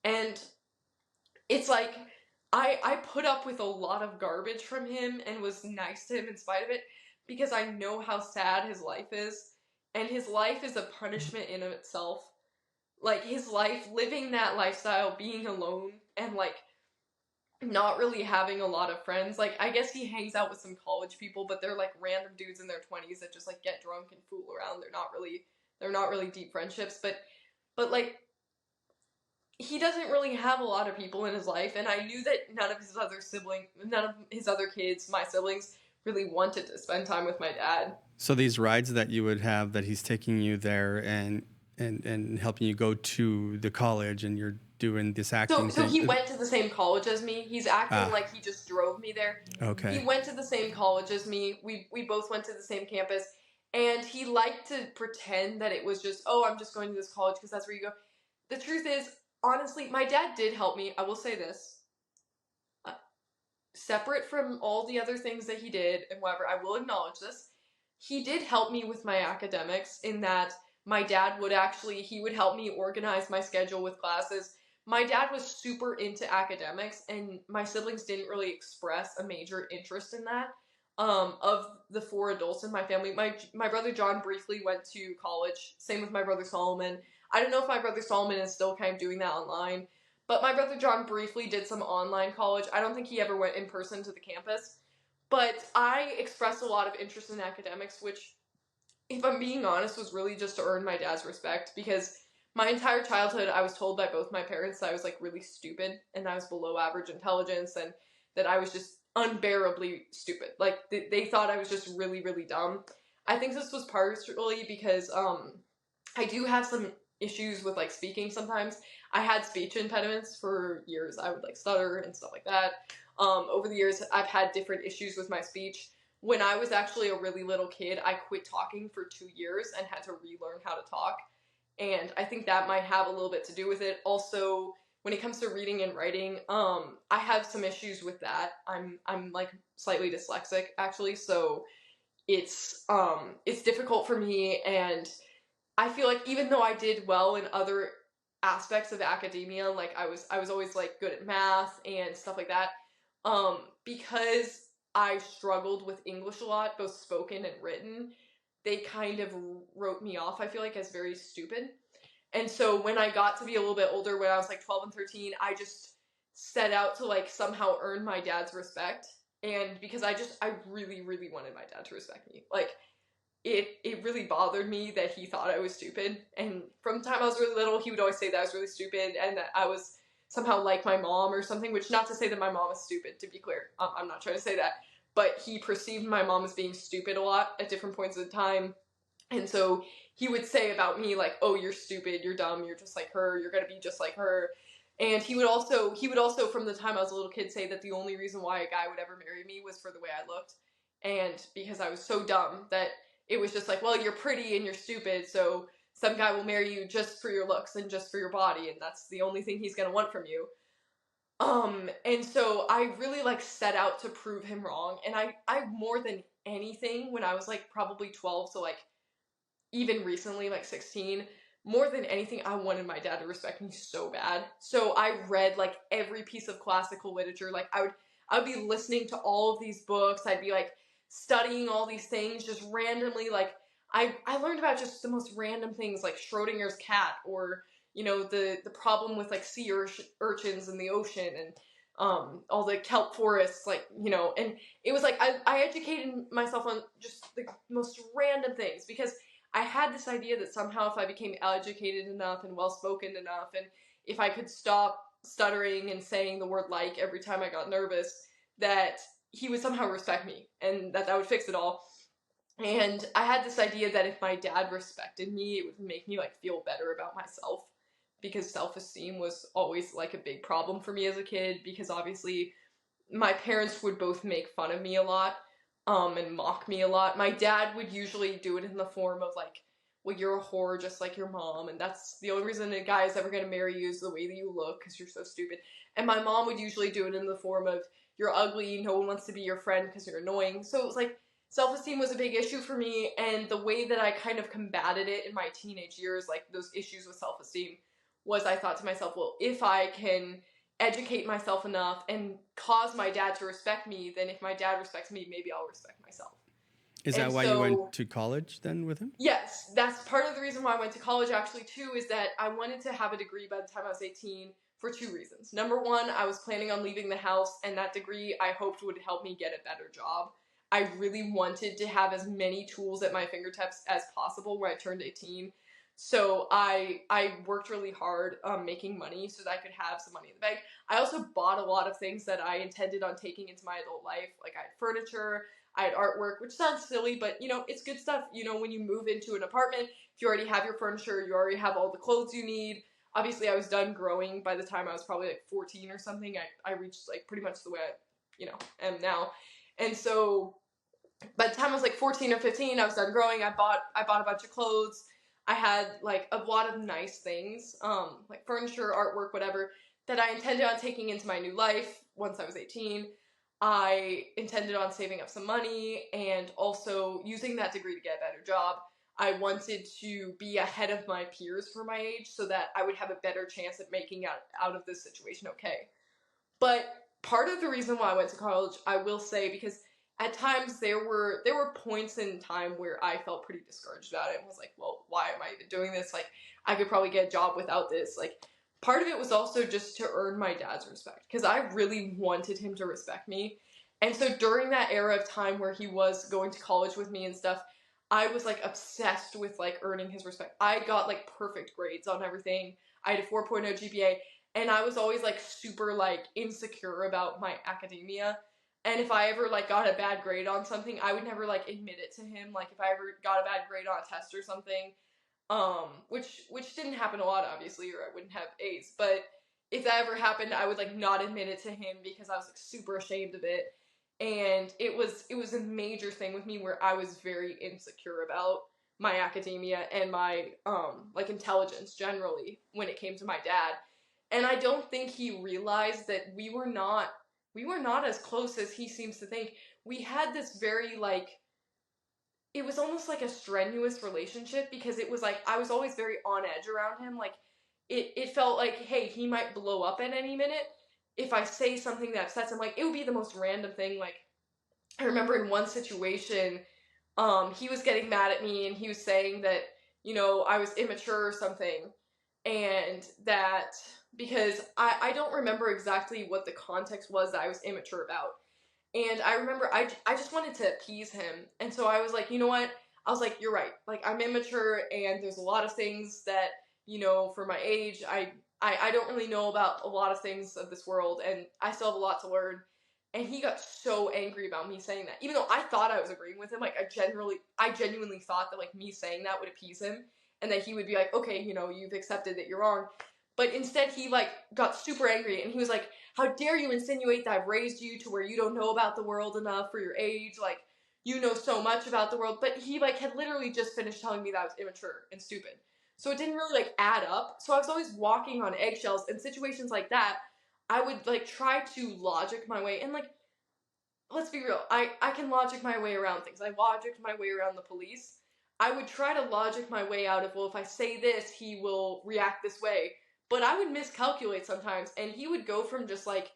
And it's like, I put up with a lot of garbage from him and was nice to him in spite of it, because I know how sad his life is. And his life is a punishment in of itself. Like, his life, living that lifestyle, being alone, and, like, not really having a lot of friends. Like, I guess he hangs out with some college people, but they're, like, random dudes in their 20s that just, like, get drunk and fool around. They're not really deep friendships, but, like, he doesn't really have a lot of people in his life, and I knew that none of his other kids, my siblings, really wanted to spend time with my dad. So these rides that you would have, that he's taking you there and helping you go to the college, and you're doing this acting So thing. he went to the same college as me. He's acting like he just drove me there. Okay. He went to the same college as me. We both went to the same campus. And he liked to pretend that it was just, oh, I'm just going to this college because that's where you go. The truth is, honestly, my dad did help me. I will say this. Separate from all the other things that he did and whatever, I will acknowledge this. He did help me with my academics in that my dad would he would help me organize my schedule with classes. My dad was super into academics, and my siblings didn't really express a major interest in that. Of the 4 adults in my family, my brother John briefly went to college. Same with my brother Solomon. I don't know if my brother Solomon is still kind of doing that online, but my brother John briefly did some online college. I don't think he ever went in person to the campus. But I expressed a lot of interest in academics, which, if I'm being honest, was really just to earn my dad's respect, because my entire childhood I was told by both my parents that I was like really stupid and I was below average intelligence and that I was just unbearably stupid. Like they thought I was just really, really dumb. I think this was partially because I do have some issues with like speaking sometimes. I had speech impediments for years. I would like stutter and stuff like that. Over the years, I've had different issues with my speech. When I was actually a really little kid, I quit talking for 2 years and had to relearn how to talk. And I think that might have a little bit to do with it. Also, when it comes to reading and writing, I have some issues with that. I'm like slightly dyslexic actually, so it's difficult for me, and I feel like even though I did well in other aspects of academia, like I was always like good at math and stuff like that, because I struggled with English a lot, both spoken and written, they kind of wrote me off, I feel like, as very stupid. And so when I got to be a little bit older, when I was like 12 and 13, I just set out to like somehow earn my dad's respect. And because I really, really wanted my dad to respect me. Like, it really bothered me that he thought I was stupid. And from the time I was really little, he would always say that I was really stupid and that I was somehow like my mom or something, which not to say that my mom is stupid, to be clear. I'm not trying to say that. But he perceived my mom as being stupid a lot at different points of the time. And so he would say about me, like, oh, you're stupid, you're dumb, you're just like her, you're gonna be just like her. And he would also, from the time I was a little kid, say that the only reason why a guy would ever marry me was for the way I looked. And because I was so dumb that it was just like, well, you're pretty and you're stupid, so some guy will marry you just for your looks and just for your body, and that's the only thing he's gonna want from you. And so I really like set out to prove him wrong, and I more than anything, when I was like probably 12 to like even recently like 16, more than anything, I wanted my dad to respect me so bad. So I read like every piece of classical literature. Like I would be listening to all of these books. I'd be like studying all these things just randomly. Like I learned about just the most random things, like Schrodinger's cat, or the problem with like sea urchins in the ocean, and all the kelp forests, like, and it was like I educated myself on just the most random things, because I had this idea that somehow if I became educated enough and well-spoken enough, and if I could stop stuttering and saying the word like every time I got nervous, that he would somehow respect me, and that would fix it all. And I had this idea that if my dad respected me, it would make me like feel better about myself, because self-esteem was always like a big problem for me as a kid, because obviously my parents would both make fun of me a lot, and mock me a lot. My dad would usually do it in the form of like, well, you're a whore just like your mom, and that's the only reason a guy is ever going to marry you is the way that you look, because you're so stupid. And my mom would usually do it in the form of, you're ugly, no one wants to be your friend because you're annoying. So it was like, self-esteem was a big issue for me, and the way that I kind of combated it in my teenage years, like those issues with self-esteem, was I thought to myself, well, if I can educate myself enough and cause my dad to respect me, then if my dad respects me, maybe I'll respect myself. Is that why you went to college then with him? Yes, that's part of the reason why I went to college actually too, is that I wanted to have a degree by the time I was 18 for 2 reasons. Number one, I was planning on leaving the house, and that degree I hoped would help me get a better job. I really wanted to have as many tools at my fingertips as possible when I turned 18. So I worked really hard making money so that I could have some money in the bank. I also bought a lot of things that I intended on taking into my adult life. Like I had furniture, I had artwork, which sounds silly, but it's good stuff. When you move into an apartment, if you already have your furniture, you already have all the clothes you need. Obviously, I was done growing by the time I was probably like 14 or something. I reached like pretty much the way I am now. And so by the time I was like 14 or 15, I was done growing. I bought a bunch of clothes. I had like a lot of nice things, like furniture, artwork, whatever, that I intended on taking into my new life once I was 18. I intended on saving up some money and also using that degree to get a better job. I wanted to be ahead of my peers for my age so that I would have a better chance at making out of this situation okay. But part of the reason why I went to college, I will say, because at times there were points in time where I felt pretty discouraged about it and was like, well, why am I even doing this? Like, I could probably get a job without this. Like, part of it was also just to earn my dad's respect, because I really wanted him to respect me. And so during that era of time where he was going to college with me and stuff, I was like obsessed with like earning his respect. I got like perfect grades on everything. I had a 4.0 GPA. And I was always like super like insecure about my academia. And if I ever like got a bad grade on something, I would never like admit it to him. Like if I ever got a bad grade on a test or something, which didn't happen a lot obviously, or I wouldn't have A's. But if that ever happened, I would like not admit it to him because I was like super ashamed of it. And it was a major thing with me where I was very insecure about my academia and my like intelligence generally when it came to my dad. And I don't think he realized that we were not as close as he seems to think. We had this very like, it was almost like a strenuous relationship because it was like I was always very on edge around him. Like it felt like, hey, he might blow up at any minute if I say something that upsets him. Like it would be the most random thing. Like I remember in one situation, he was getting mad at me and he was saying that, I was immature or something. And that because I don't remember exactly what the context was that I was immature about. And I remember I just wanted to appease him. And so I was like, you know what? I was like, you're right. Like, I'm immature and there's a lot of things that, for my age, I don't really know about a lot of things of this world. And I still have a lot to learn. And he got so angry about me saying that. Even though I thought I was agreeing with him, like, I genuinely thought that, like, me saying that would appease him. And that he would be like, okay, you've accepted that you're wrong. But instead he like got super angry and he was like, how dare you insinuate that I've raised you to where you don't know about the world enough for your age? Like, you know so much about the world. But he like had literally just finished telling me that I was immature and stupid. So it didn't really like add up. So I was always walking on eggshells. In situations like that, I would like try to logic my way. And like, let's be real. I can logic my way around things. I logicked my way around the police. I would try to logic my way out of, well, if I say this, he will react this way. But I would miscalculate sometimes, and he would go from just like,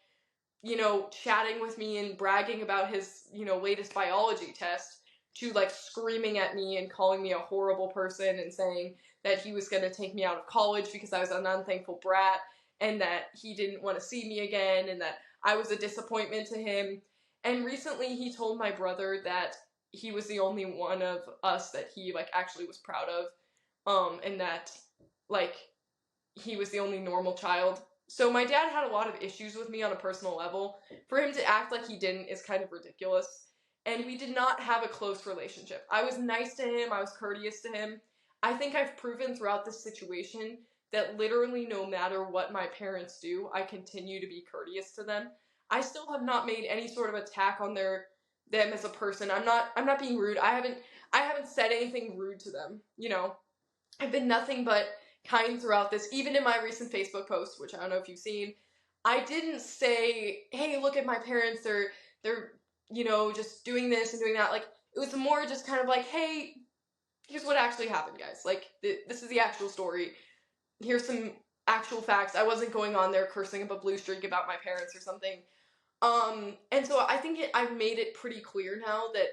chatting with me and bragging about his, latest biology test to like screaming at me and calling me a horrible person and saying that he was going to take me out of college because I was an unthankful brat and that he didn't want to see me again and that I was a disappointment to him. And recently he told my brother that he was the only one of us that he like actually was proud of, and that like he was the only normal child. So my dad had a lot of issues with me on a personal level. For him to act like he didn't is kind of ridiculous. And we did not have a close relationship. I was nice to him. I was courteous to him. I think I've proven throughout this situation that literally no matter what my parents do, I continue to be courteous to them. I still have not made any sort of attack on them as a person. I'm not being rude. I haven't said anything rude to them. I've been nothing but kind throughout this. Even in my recent Facebook post, which I don't know if you've seen, I didn't say, hey, look at my parents, they're just doing this and doing that. Like, it was more just kind of like, hey, here's what actually happened, guys. Like, this is the actual story. Here's some actual facts. I wasn't going on there cursing up a blue streak about my parents or something. And so I think I've made it pretty clear now that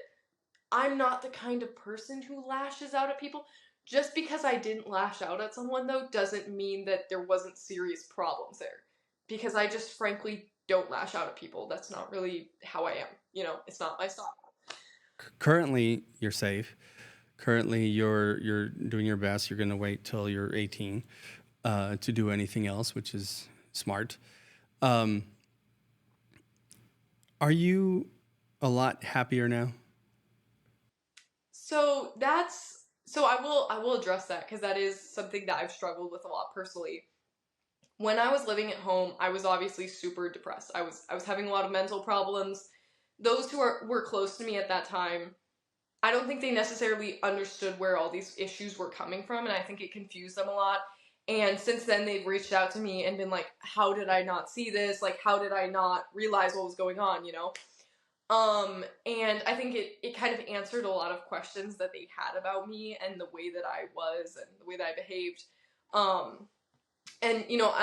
I'm not the kind of person who lashes out at people. Just because I didn't lash out at someone, though, doesn't mean that there wasn't serious problems there. Because I just frankly don't lash out at people. That's not really how I am. It's not my style. Currently, you're safe. currently you're doing your best. You're going to wait till you're 18 to do anything else, which is smart. Are you a lot happier now? So I will address that, because that is something that I've struggled with a lot personally. When I was living at home, I was obviously super depressed. I was having a lot of mental problems. Those who were close to me at that time, I don't think they necessarily understood where all these issues were coming from, and I think it confused them a lot. And since then, they've reached out to me and been like, how did I not see this? Like, how did I not realize what was going on, you know? And I think it kind of answered a lot of questions that they had about me and the way that I was and the way that I behaved. And, you know,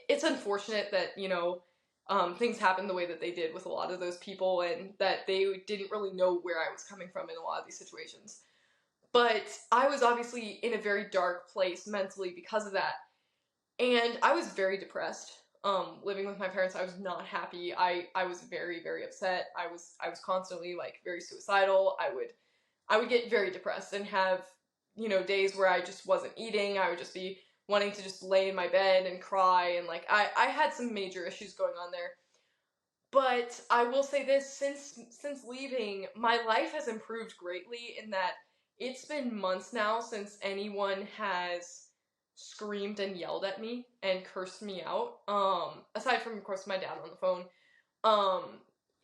it's unfortunate that, you know, things happened the way that they did with a lot of those people, and that they didn't really know where I was coming from in a lot of these situations. But I was obviously in a very dark place mentally because of that. And I was very depressed. Living with my parents, I was not happy. I was very, very upset. I was constantly like very suicidal. I would get very depressed and have, you know, days where I just wasn't eating. I would just be wanting to just lay in my bed and cry, and like I had some major issues going on there. But I will say this, since leaving, my life has improved greatly in that it's been months now since anyone has screamed and yelled at me and cursed me out. Aside from, of course, my dad on the phone.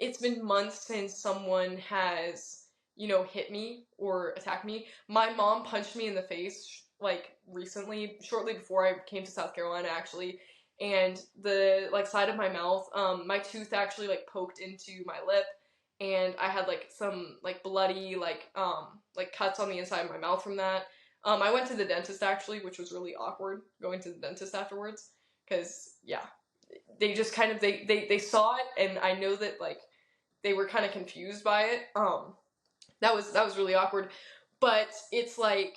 It's been months since someone has, you know, hit me or attacked me. My mom punched me in the face, like, recently, shortly before I came to South Carolina, actually. And the, like, side of my mouth, my tooth actually, like, poked into my lip, and I had, like, some, like, bloody, like cuts on the inside of my mouth from that. I went to the dentist, actually, which was really awkward, going to the dentist afterwards, because, yeah, they just kind of, they saw it, and I know that, like, they were kind of confused by it. That was really awkward, but it's, like,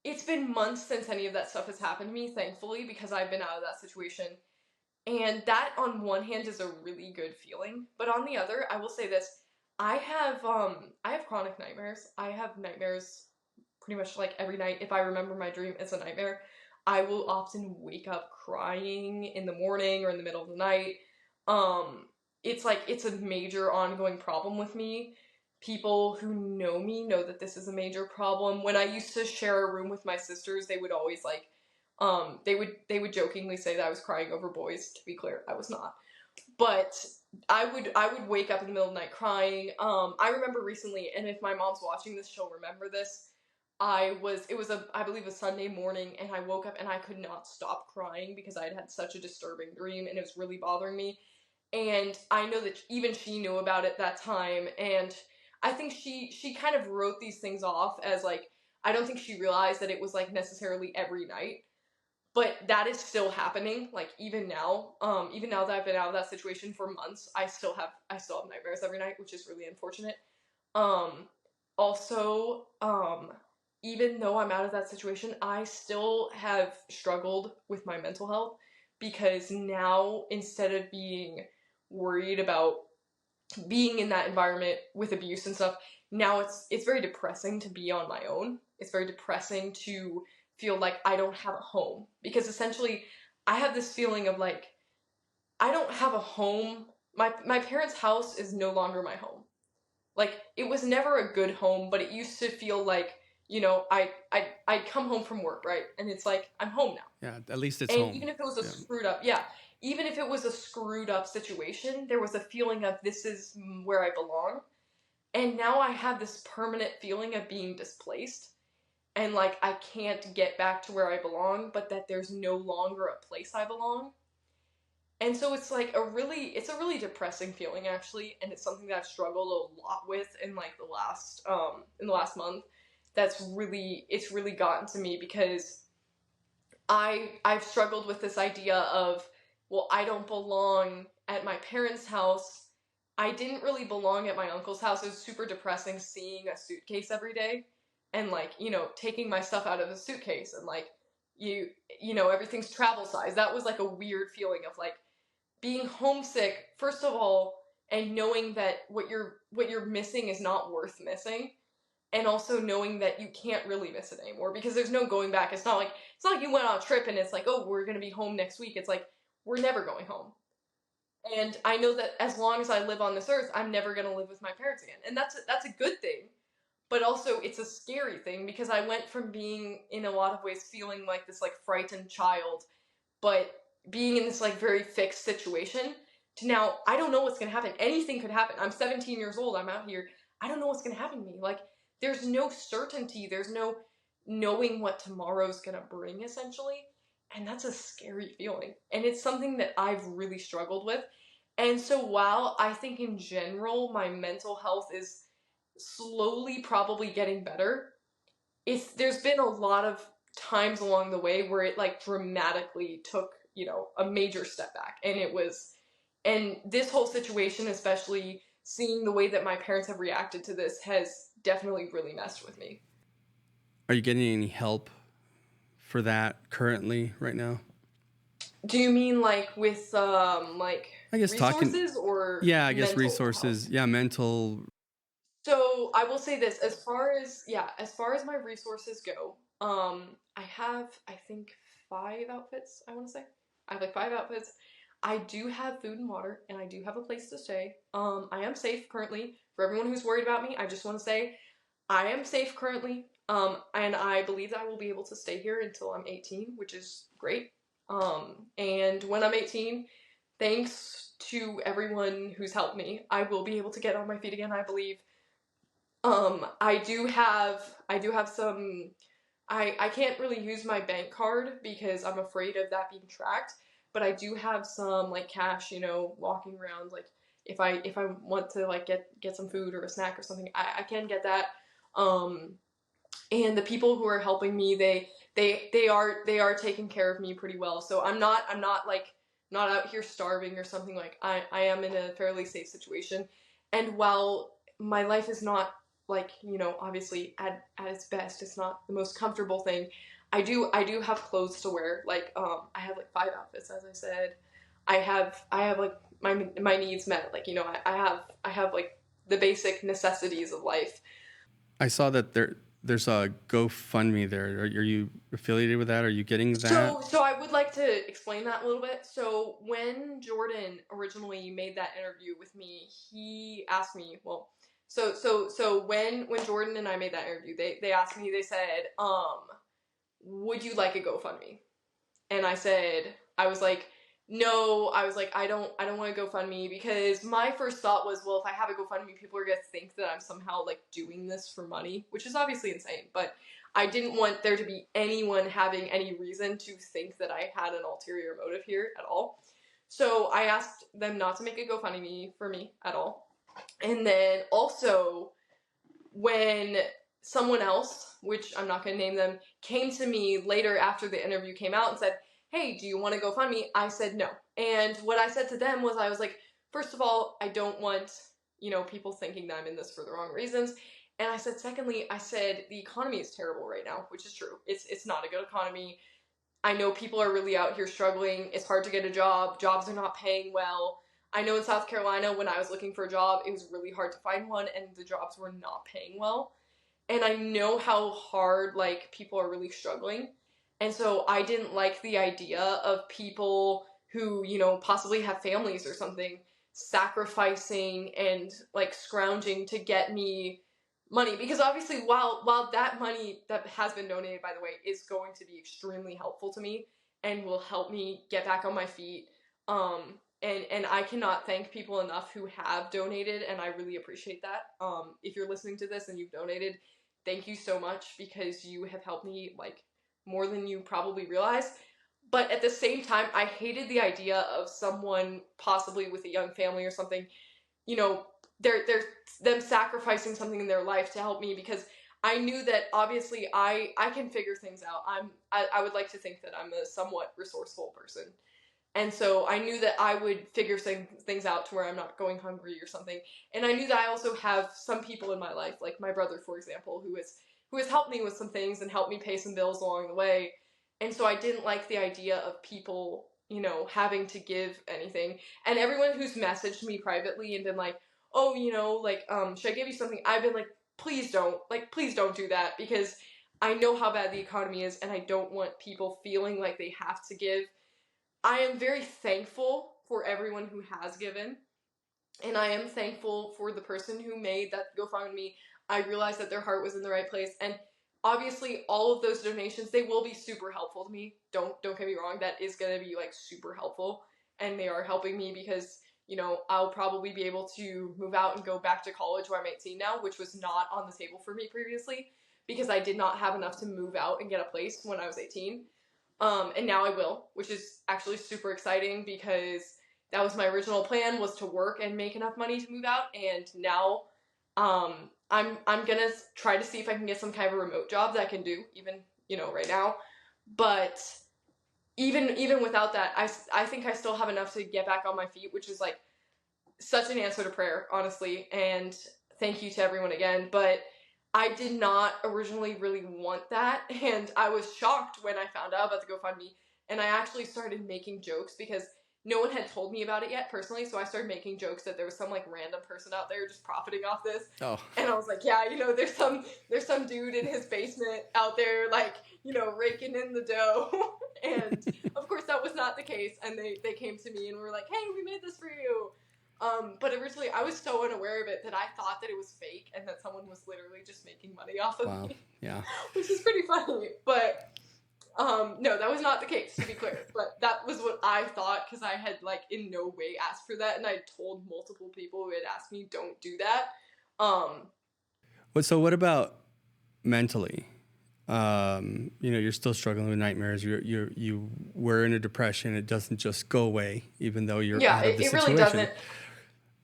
it's been months since any of that stuff has happened to me, thankfully, because I've been out of that situation. And that, on one hand, is a really good feeling. But on the other, I will say this. I have chronic nightmares. I have nightmares pretty much, like, every night. If I remember my dream, it's a nightmare. I will often wake up crying in the morning or in the middle of the night. It's, like, it's a major ongoing problem with me. People who know me know that this is a major problem. When I used to share a room with my sisters, they would always, like, they would jokingly say that I was crying over boys. To be clear, I was not. But I would wake up in the middle of the night crying. I remember recently, and if my mom's watching this, she'll remember this. I believe a Sunday morning, and I woke up and I could not stop crying because I had such a disturbing dream, and it was really bothering me. And I know that even she knew about it that time, and I think she kind of wrote these things off as, like, I don't think she realized that it was, like, necessarily every night. But that is still happening, like, even now that I've been out of that situation for months, I still have nightmares every night, which is really unfortunate. Also, even though I'm out of that situation, I still have struggled with my mental health, because now, instead of being worried about being in that environment with abuse and stuff, now it's very depressing to be on my own. It's very depressing to feel like I don't have a home, because essentially I have this feeling of, like, I don't have a home. My parents' house is no longer my home. Like, it was never a good home, but it used to feel like, you know, I'd come home from work, right? And it's like, I'm home now. Yeah, at least it's and home. Even if it was even if it was a screwed up situation, there was a feeling of, this is where I belong. And now I have this permanent feeling of being displaced. And, like, I can't get back to where I belong, but that there's no longer a place I belong. And so it's, like, it's a really depressing feeling, actually, and it's something that I've struggled a lot with in, like, the last month. It's really gotten to me, because I've struggled with this idea of, well, I don't belong at my parents' house. I didn't really belong at my uncle's house. It was super depressing seeing a suitcase every day. And, like, you know, taking my stuff out of the suitcase, and, like, you know, everything's travel size. That was, like, a weird feeling of, like, being homesick, first of all, and knowing that what you're missing is not worth missing. and also knowing that you can't really miss it anymore because there's no going back. It's not like you went on a trip and it's like, oh, we're gonna be home next week. It's like, we're never going home. And I know that as long as I live on this earth, I'm never gonna live with my parents again. And that's a good thing. But also it's a scary thing because I went from being, in a lot of ways, feeling like this like frightened child, but being in this like very fixed situation, to now I don't know what's gonna happen. Anything could happen. I'm 17 years old. I'm out here. I don't know what's gonna happen to me. Like, there's no certainty. There's no knowing what tomorrow's gonna bring, essentially. And that's a scary feeling. And it's something that I've really struggled with. And so while I think in general my mental health is slowly probably getting better, there's been a lot of times along the way where it like dramatically took, a major step back. And this whole situation, especially seeing the way that my parents have reacted to this, has definitely really messed with me. Are you getting any help for that currently right now? Do you mean like with I guess resources or I guess resources. Health? Yeah, mental. So I will say this, as far as my resources go, I have, I think, 5 outfits, I want to say. I have like 5 outfits. I do have food and water, and I do have a place to stay. I am safe currently. For everyone who's worried about me, I just want to say I am safe currently. And I believe that I will be able to stay here until I'm 18, which is great. And when I'm 18, thanks to everyone who's helped me, I will be able to get on my feet again, I believe. I do have some, I can't really use my bank card because I'm afraid of that being tracked, but I do have some like cash, walking around, like if I want to like get some food or a snack or something, I can get that. And the people who are helping me, they are taking care of me pretty well. So I'm not out here starving or something. Like I am in a fairly safe situation. And while my life is not like, obviously at its best, it's not the most comfortable thing, I do have clothes to wear. Like, I have like 5 outfits, as I said. I have like my needs met. Like, I have like the basic necessities of life. I saw that there's a GoFundMe there. Are you affiliated with that? Are you getting that? So I would like to explain that a little bit. So when Jordan originally made that interview with me, he asked me, well, so when Jordan and I made that interview, they asked me, they said, would you like a GoFundMe? And I was like, no, I don't want to GoFundMe, because my first thought was, well, if I have a GoFundMe, people are going to think that I'm somehow like doing this for money, which is obviously insane, but I didn't want there to be anyone having any reason to think that I had an ulterior motive here at all. So I asked them not to make a GoFundMe for me at all. And then also, when someone else, which I'm not going to name them, came to me later after the interview came out and said, hey, do you want to GoFundMe? I said no. And what I said to them was, I was like, first of all, I don't want, people thinking that I'm in this for the wrong reasons. And I said, secondly, the economy is terrible right now, which is true. It's not a good economy. I know people are really out here struggling. It's hard to get a job. Jobs are not paying well. I know in South Carolina, when I was looking for a job, it was really hard to find one, and the jobs were not paying well. And I know how hard, like, people are really struggling. And so I didn't like the idea of people who, possibly have families or something, sacrificing and, like, scrounging to get me money. Because obviously, while that money that has been donated, by the way, is going to be extremely helpful to me and will help me get back on my feet, and I cannot thank people enough who have donated, and I really appreciate that. If you're listening to this and you've donated, thank you so much, because you have helped me, like, more than you probably realize. But at the same time, I hated the idea of someone possibly with a young family or something, they're them sacrificing something in their life to help me, because I knew that obviously I can figure things out. I would like to think that I'm a somewhat resourceful person. And so I knew that I would figure things out to where I'm not going hungry or something. And I knew that I also have some people in my life, like my brother, for example, who has helped me with some things and helped me pay some bills along the way. And so I didn't like the idea of people, having to give anything. And everyone who's messaged me privately and been like, oh, should I give you something? I've been like, please don't do that, because I know how bad the economy is and I don't want people feeling like they have to give. I am very thankful for everyone who has given, and I am thankful for the person who made that GoFundMe. I realized that their heart was in the right place, and obviously all of those donations, they will be super helpful to me. Don't get me wrong, that is going to be like super helpful, and they are helping me because, you know, I'll probably be able to move out and go back to college when I'm 18 now, which was not on the table for me previously because I did not have enough to move out and get a place when I was 18. And now I will, which is actually super exciting because that was my original plan, was to work and make enough money to move out. And now, I'm gonna try to see if I can get some kind of a remote job that I can do, even, you know, right now. But even without that, I think I still have enough to get back on my feet, which is like such an answer to prayer, honestly. And thank you to everyone again. But I did not originally really want that, and I was shocked when I found out about the GoFundMe, and I actually started making jokes because no one had told me about it yet personally, so I started making jokes that there was some like random person out there just profiting off this. Oh. And I was like, yeah, you know, there's some dude in his basement out there, like, you know, raking in the dough. And of course that was not the case, and they came to me and were like, hey, we made this for you. But originally I was so unaware of it that I thought that it was fake and that someone was literally just making money off of me. Yeah. Which is pretty funny. But no, that was not the case, to be clear. But that was what I thought, because I had like in no way asked for that, and I told multiple people who had asked me, don't do that. So what about mentally? You know, you're still struggling with nightmares. You were in a depression. It doesn't just go away, even though you're out of the situation. Really doesn't.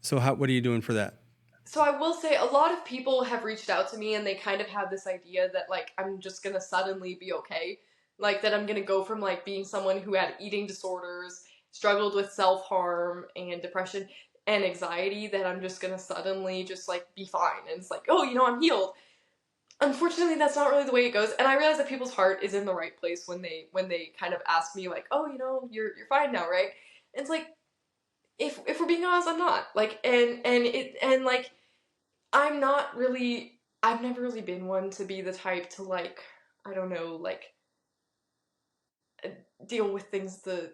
So what are you doing for that? So I will say a lot of people have reached out to me, and they kind of have this idea that like I'm just gonna suddenly be okay. Like that I'm gonna go from like being someone who had eating disorders, struggled with self-harm and depression and anxiety, that I'm just gonna suddenly just like be fine. And it's like, oh, you know, I'm healed. Unfortunately, that's not really the way it goes. And I realize that people's heart is in the right place when they kind of ask me like, oh, you know, you're fine now, right? And it's like, if we're being honest, I'm not. Like, and like, I've never really been one to be the type to like, I don't know, like, deal with things the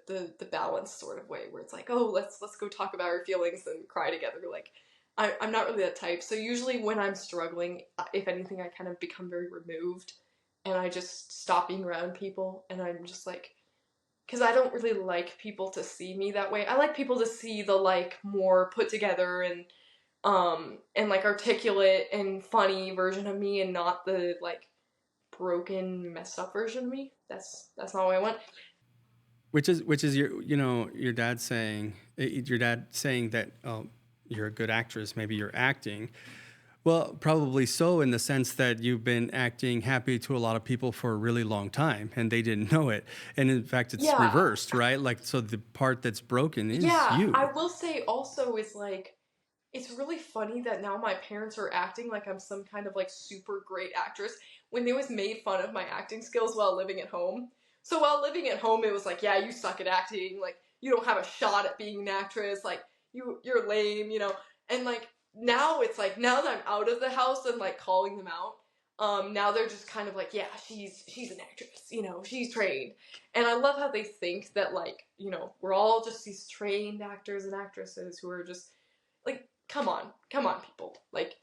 balanced sort of way, where it's like, oh, let's go talk about our feelings and cry together. Like, I'm not really that type. So usually when I'm struggling, if anything, I kind of become very removed, and I just stop being around people, and I'm just like, because I don't really like people to see me that way. I like people to see the like more put together and like articulate and funny version of me, and not the like broken, messed up version of me. That's not what I want. Which is your dad saying that, oh, you're a good actress, maybe you're acting. Well, probably so, in the sense that you've been acting happy to a lot of people for a really long time, and they didn't know it. And in fact, it's reversed, right? Like, so the part that's broken is you. I will say also is like, it's really funny that now my parents are acting like I'm some kind of like super great actress, when they always made fun of my acting skills while living at home. So while living at home, it was like, yeah, you suck at acting. Like, you don't have a shot at being an actress. Like, you're lame, you know? And like, now it's like, now that I'm out of the house and like calling them out, now they're just kind of like, yeah, she's an actress, you know, she's trained. And I love how they think that like, you know, we're all just these trained actors and actresses who are just like, come on people. Like,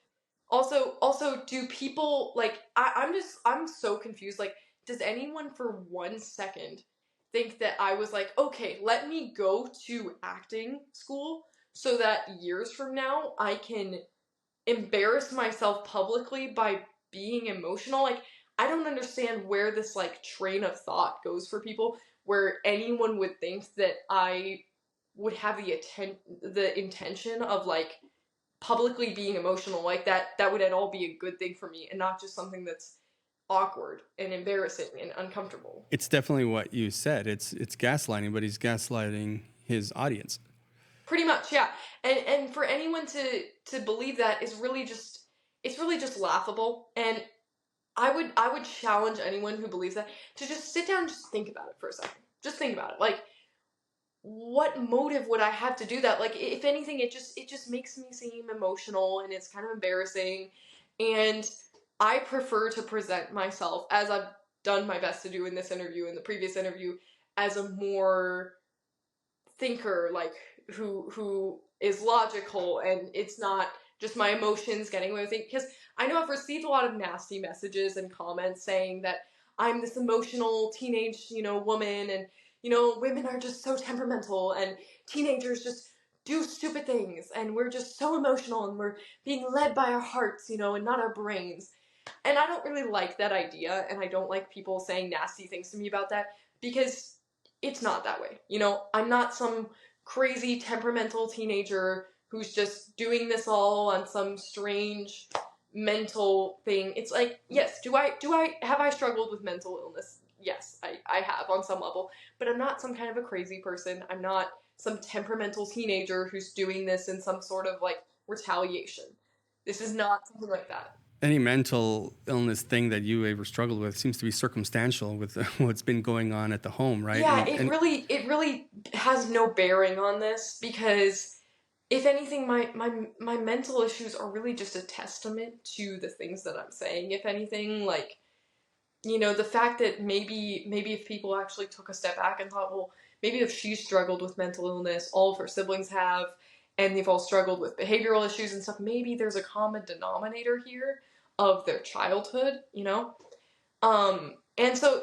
also do people like, I'm so confused. Like, does anyone for 1 second think that I was like, okay, let me go to acting school so that years from now I can embarrass myself publicly by being emotional? Like, I don't understand where this like train of thought goes for people, where anyone would think that I would have the intention of like publicly being emotional like that would at all be a good thing for me, and not just something that's awkward and embarrassing and uncomfortable. It's definitely what you said. It's gaslighting, but he's gaslighting his audience. Pretty much, yeah. And for anyone to believe that is really just laughable. And I would challenge anyone who believes that to just sit down and just think about it for a second. Just think about it. Like, what motive would I have to do that? Like, if anything, it just makes me seem emotional, and it's kind of embarrassing. And I prefer to present myself, as I've done my best to do in this interview, in the previous interview, as a more thinker, like who is logical, and it's not just my emotions getting away with it. Because I know I've received a lot of nasty messages and comments saying that I'm this emotional teenage, woman, and women are just so temperamental, and teenagers just do stupid things, and we're just so emotional, and we're being led by our hearts, and not our brains. And I don't really like that idea, and I don't like people saying nasty things to me about that, because it's not that way. I'm not some crazy temperamental teenager who's just doing this all on some strange mental thing. It's like, yes, have I struggled with mental illness? Yes, I have on some level, but I'm not some kind of a crazy person. I'm not some temperamental teenager who's doing this in some sort of like retaliation. This is not something like that. Any mental illness thing that you ever struggled with seems to be circumstantial with what's been going on at the home, right? Yeah, it really has no bearing on this, because if anything, my mental issues are really just a testament to the things that I'm saying. If anything, like, the fact that maybe if people actually took a step back and thought, well, maybe if she struggled with mental illness, all of her siblings have, and they've all struggled with behavioral issues and stuff, maybe there's a common denominator here of their childhood, and so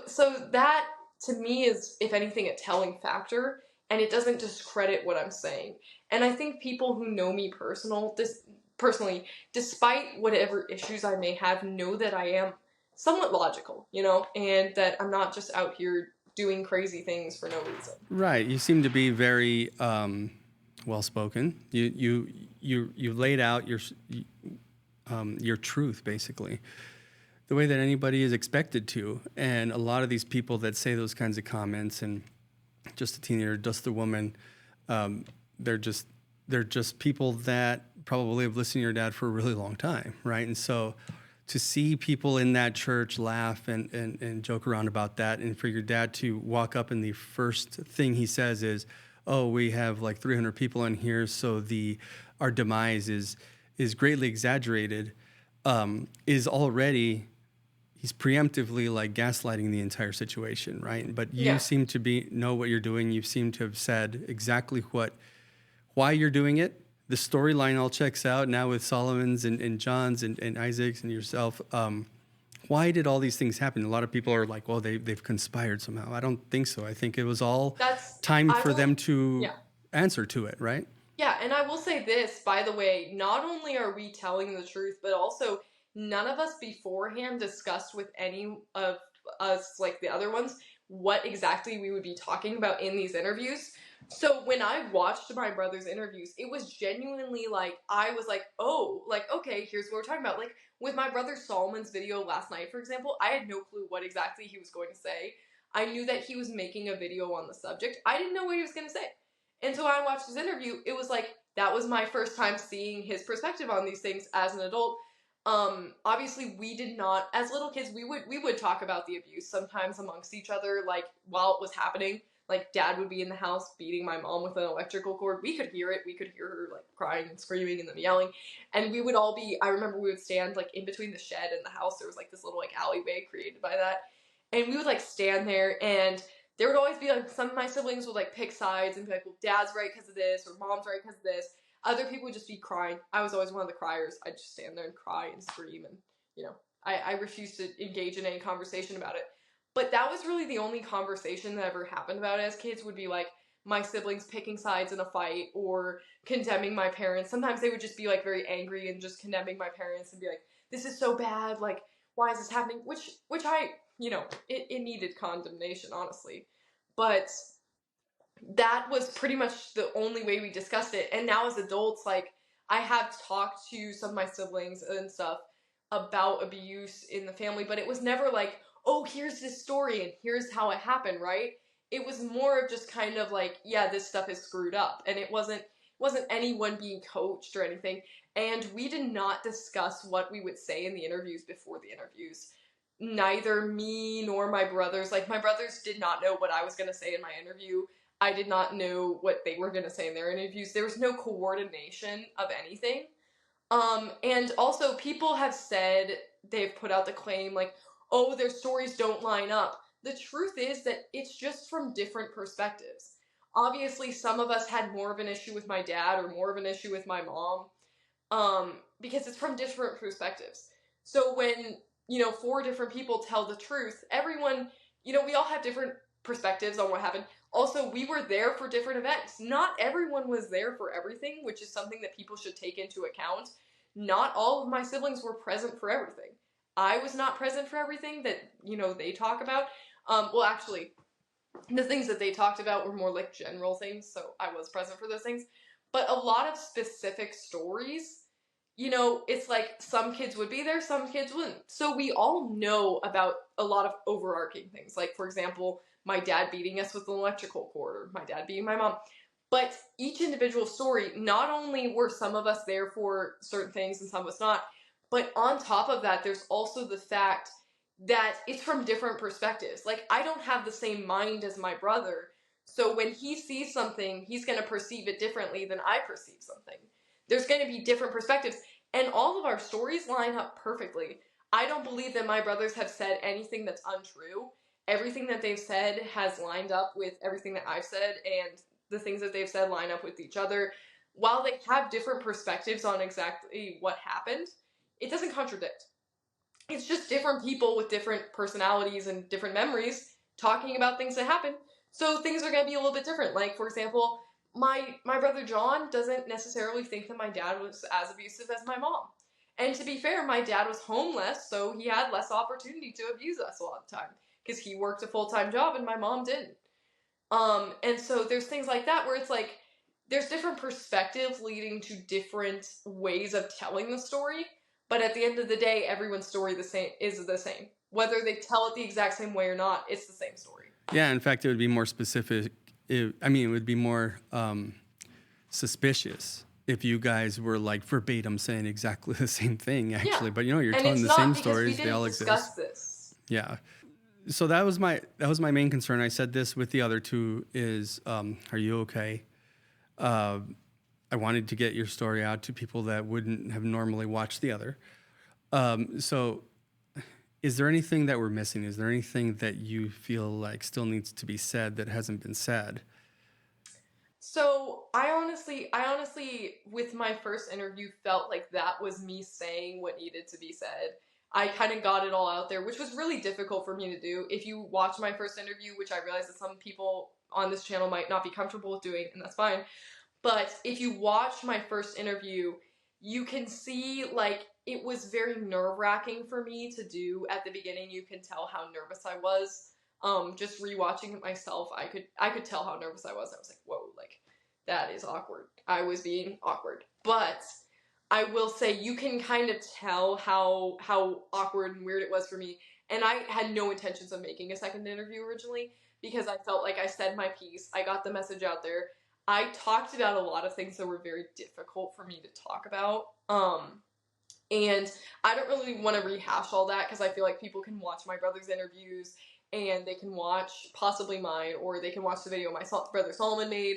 that to me is, if anything, a telling factor, and it doesn't discredit what I'm saying. And I think people who know me personally, despite whatever issues I may have, know that I am somewhat logical, and that I'm not just out here doing crazy things for no reason. Right. You seem to be very well-spoken. You laid out your truth, basically, the way that anybody is expected to. And a lot of these people that say those kinds of comments, and just a teenager, just a woman, they're just people that probably have listened to your dad for a really long time, right? And so to see people in that church laugh and joke around about that, and for your dad to walk up and the first thing he says is, oh, we have like 300 people in here, so our demise is greatly exaggerated, is already, he's preemptively like gaslighting the entire situation, right? But you seem to know what you're doing. You seem to have said exactly why you're doing it. The storyline all checks out now with Solomon's and John's and Isaac's and yourself. Why did all these things happen? A lot of people are like, well, they've conspired somehow. I don't think so. I think it was all time for them to answer to it, right? Yeah, and I will say this, by the way, not only are we telling the truth, but also none of us beforehand discussed with any of us, like the other ones, what exactly we would be talking about in these interviews. So when I watched my brother's interviews, it was genuinely like, I was like, oh, like, okay, here's what we're talking about. Like, with my brother Solomon's video last night, for example, I had no clue what exactly he was going to say. I knew that he was making a video on the subject. I didn't know what he was going to say. And so when I watched his interview, it was like, that was my first time seeing his perspective on these things as an adult. Obviously we did not, as little kids, we would talk about the abuse sometimes amongst each other, like, while it was happening. Like, dad would be in the house beating my mom with an electrical cord. We could hear it. We could hear her, like, crying and screaming and them yelling. And we would all I remember we would stand, like, in between the shed and the house. There was, like, this little, like, alleyway created by that. And we would, like, stand there, and there would always be, like, some of my siblings would, like, pick sides and be like, well, dad's right because of this, or mom's right because of this. Other people would just be crying. I was always one of the criers. I'd just stand there and cry and scream, and, I refused to engage in any conversation about it. But that was really the only conversation that ever happened about it as kids, would be like my siblings picking sides in a fight or condemning my parents. Sometimes they would just be like very angry and just condemning my parents and be like, this is so bad, like, why is this happening? Which I, it needed condemnation, honestly. But that was pretty much the only way we discussed it. And now as adults, like, I have talked to some of my siblings and stuff about abuse in the family, but it was never like, oh, here's this story and here's how it happened, right? It was more of just kind of like, yeah, this stuff is screwed up. And it wasn't anyone being coached or anything. And we did not discuss what we would say in the interviews before the interviews. Neither me nor my brothers. Like, my brothers did not know what I was going to say in my interview. I did not know what they were going to say in their interviews. There was no coordination of anything. And also people have said, they've put out the claim like, oh, their stories don't line up. The truth is that it's just from different perspectives. Obviously, some of us had more of an issue with my dad or more of an issue with my mom, because it's from different perspectives. So when, 4 different people tell the truth, everyone, we all have different perspectives on what happened. Also, we were there for different events. Not everyone was there for everything, which is something that people should take into account. Not all of my siblings were present for everything. I was not present for everything that, they talk about. Well, actually, the things that they talked about were more like general things, so I was present for those things. But a lot of specific stories, it's like some kids would be there, some kids wouldn't. So we all know about a lot of overarching things. Like, for example, my dad beating us with an electrical cord, or my dad beating my mom. But each individual story, not only were some of us there for certain things and some of us not, but on top of that, there's also the fact that it's from different perspectives. Like, I don't have the same mind as my brother, so when he sees something, he's going to perceive it differently than I perceive something. There's going to be different perspectives, and all of our stories line up perfectly. I don't believe that my brothers have said anything that's untrue. Everything that they've said has lined up with everything that I've said, and the things that they've said line up with each other. While they have different perspectives on exactly what happened, it doesn't contradict. It's just different people with different personalities and different memories talking about things that happened. So things are going to be a little bit different. Like, for example, my brother John doesn't necessarily think that my dad was as abusive as my mom. And to be fair, my dad was homeless, so he had less opportunity to abuse us a lot of the time, because he worked a full-time job and my mom didn't. And so there's things like that where it's like, there's different perspectives leading to different ways of telling the story. But at the end of the day, everyone's story is the same. Whether they tell it the exact same way or not, it's the same story. Yeah, in fact, it would be more specific. It would be more suspicious if you guys were like verbatim saying exactly the same thing, actually. Yeah. But you're And telling it's the same not because stories. we They all didn't exist. discuss this. Yeah. So that was my main concern. I said this with the other two is, are you okay? I wanted to get your story out to people that wouldn't have normally watched the other. So is there anything that we're missing? Is there anything that you feel like still needs to be said that hasn't been said? So I honestly, with my first interview, felt like that was me saying what needed to be said. I kind of got it all out there, which was really difficult for me to do. If you watch my first interview, which I realize that some people on this channel might not be comfortable with doing, and that's fine. But if you watch my first interview, you can see, like, it was very nerve-wracking for me to do at the beginning. You can tell how nervous I was. Just rewatching it myself, I could tell how nervous I was. I was like, whoa, like, that is awkward. I was being awkward. But I will say you can kind of tell how awkward and weird it was for me. And I had no intentions of making a second interview originally, because I felt like I said my piece. I got the message out there. I talked about a lot of things that were very difficult for me to talk about. And I don't really want to rehash all that, because I feel like people can watch my brother's interviews, and they can watch possibly mine, or they can watch the video my brother Solomon made.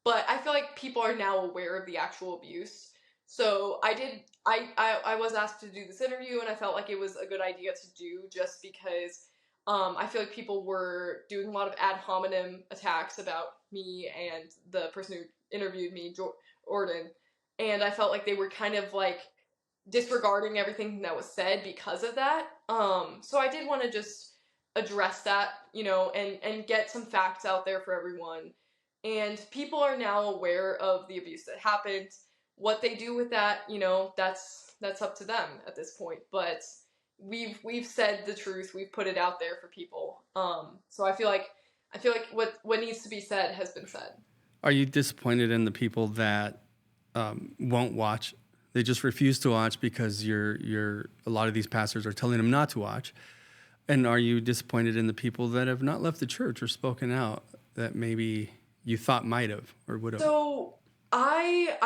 But I feel like people are now aware of the actual abuse. So I was asked to do this interview, and I felt like it was a good idea to do, just because I feel like people were doing a lot of ad hominem attacks about me and the person who interviewed me, Jordan. And I felt like they were kind of like disregarding everything that was said because of that. So I did want to just address that, and get some facts out there for everyone. And people are now aware of the abuse that happened. What they do with that, that's up to them at this point. But we've said the truth. We've put it out there for people. So I feel like what needs to be said has been said. Are you disappointed in the people that won't watch? They just refuse to watch because a lot of these pastors are telling them not to watch. And are you disappointed in the people that have not left the church or spoken out that maybe you thought might have or would have? So I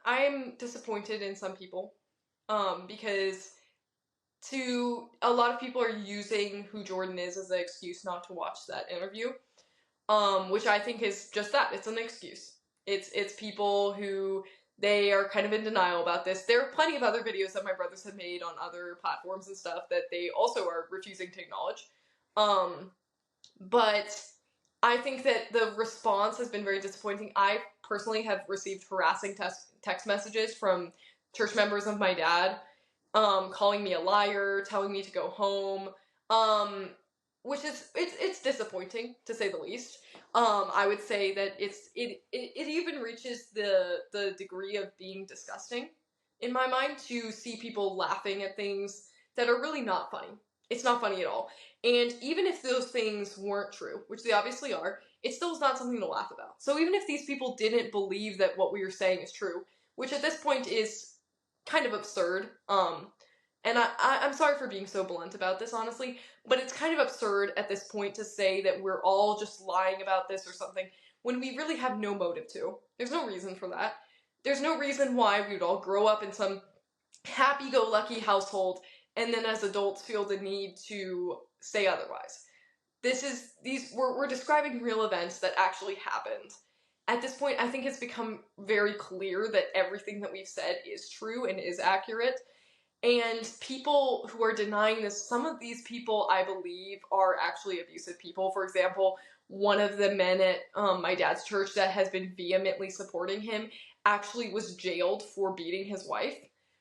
am disappointed in some people, because a lot of people are using who Jordan is as an excuse not to watch that interview, which I think is just that. It's an excuse. It's people who They are kind of in denial about this. There are plenty of other videos that my brothers have made on other platforms and stuff that they also are refusing to acknowledge. But I think that the response has been very disappointing. I personally have received harassing text messages from church members of my dad, calling me a liar, telling me to go home, which is, it's disappointing, to say the least. I would say that it even reaches the degree of being disgusting in my mind to see people laughing at things that are really not funny. It's not funny at all. And even if those things weren't true, which they obviously are, it still is not something to laugh about. So even if these people didn't believe that what we were saying is true, which at this point is kind of absurd, and I'm sorry for being so blunt about this, honestly, but it's kind of absurd at this point to say that we're all just lying about this or something when we really have no motive to. There's no reason for that. There's no reason why we would all grow up in some happy-go-lucky household and then as adults feel the need to say otherwise. We're describing real events that actually happened. At this point, I think it's become very clear that everything that we've said is true and is accurate. And people who are denying this, some of these people, I believe, are actually abusive people. For example, one of the men at my dad's church that has been vehemently supporting him actually was jailed for beating his wife.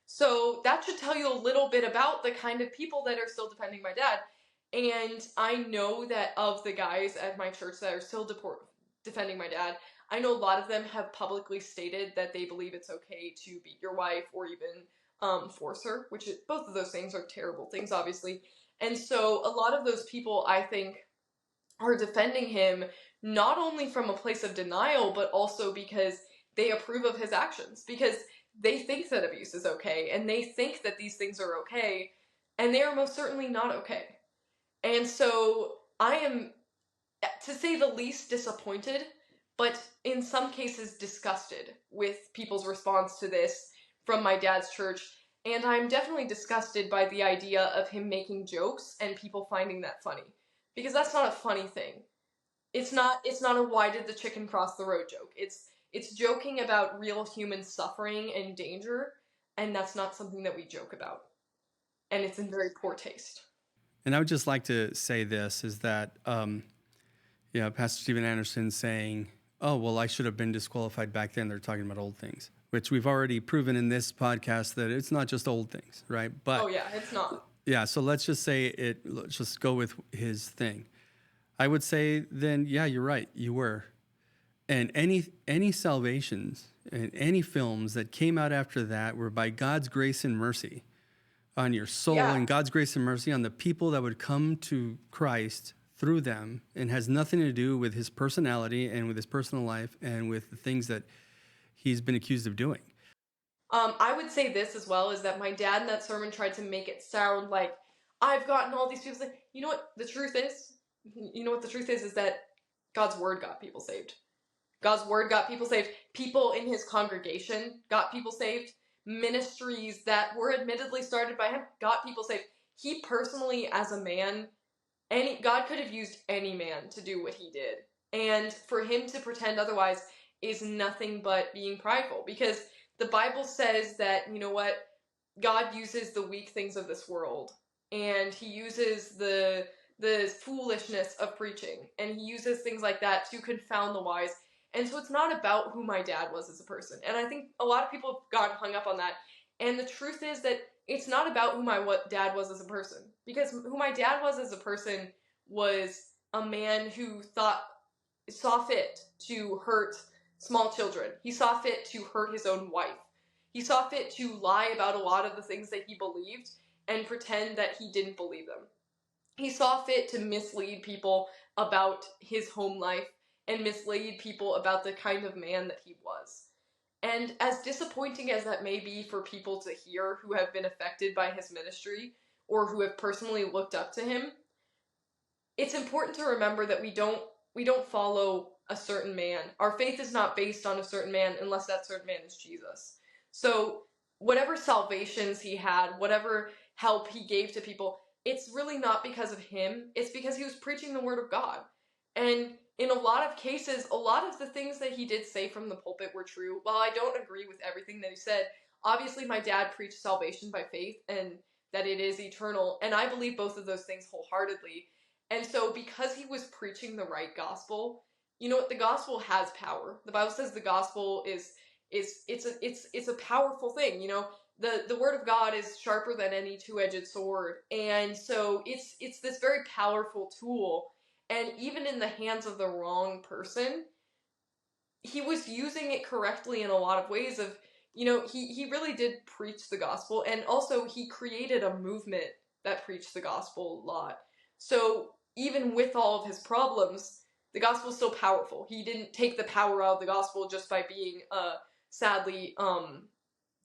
So that should tell you a little bit about the kind of people that are still defending my dad. And I know that of the guys at my church that are still defending my dad, I know a lot of them have publicly stated that they believe it's okay to beat your wife or even force her, both of those things are terrible things, obviously. And so a lot of those people, I think, are defending him not only from a place of denial, but also because they approve of his actions, because they think that abuse is okay, and they think that these things are okay, and they are most certainly not okay. And so I am, to say the least, disappointed, but in some cases disgusted with people's response to this from my dad's church, and I'm definitely disgusted by the idea of him making jokes and people finding that funny, because that's not a funny thing. It's not a why did the chicken cross the road joke. It's joking about real human suffering and danger, and that's not something that we joke about. And it's in very poor taste. And I would just like to say this, is that, Pastor Steven Anderson saying, oh, well, I should have been disqualified back then. They're talking about old things, which we've already proven in this podcast that it's not just old things, right? But oh, yeah, it's not. Yeah, so let's just say let's just go with his thing. I would say then, yeah, you're right, you were. And any salvations and any films that came out after that were by God's grace and mercy on your soul, and God's grace and mercy on the people that would come to Christ through them, and has nothing to do with his personality and with his personal life and with the things that he's been accused of doing. I would say this as well, is that my dad in that sermon tried to make it sound like I've gotten all these people saying, you know what the truth is? You know what the truth is that God's word got people saved. God's word got people saved. People in his congregation got people saved. Ministries that were admittedly started by him got people saved. He personally, as a man, God could have used any man to do what he did. And for him to pretend otherwise is nothing but being prideful. Because the Bible says that, you know what, God uses the weak things of this world. And he uses the foolishness of preaching. And he uses things like that to confound the wise. And so it's not about who my dad was as a person. And I think a lot of people have gotten hung up on that. And the truth is that it's not about who my dad was as a person. Because who my dad was as a person was a man who saw fit to hurt small children. He saw fit to hurt his own wife. He saw fit to lie about a lot of the things that he believed and pretend that he didn't believe them. He saw fit to mislead people about his home life and mislead people about the kind of man that he was. And as disappointing as that may be for people to hear who have been affected by his ministry or who have personally looked up to him, it's important to remember that we don't follow a certain man. Our faith is not based on a certain man unless that certain man is Jesus. So whatever salvations he had, whatever help he gave to people, it's really not because of him. It's because he was preaching the word of God. And in a lot of cases, a lot of the things that he did say from the pulpit were true. While I don't agree with everything that he said, obviously my dad preached salvation by faith and that it is eternal, and I believe both of those things wholeheartedly. And so because he was preaching the right gospel, you know what, the gospel has power. The Bible says the gospel is it's a powerful thing, you know. The word of God is sharper than any two-edged sword, and so it's this very powerful tool. And even in the hands of the wrong person, he was using it correctly in a lot of ways. Of, you know, he really did preach the gospel, and also he created a movement that preached the gospel a lot. So even with all of his problems, the gospel is still powerful. He didn't take the power out of the gospel just by being a sadly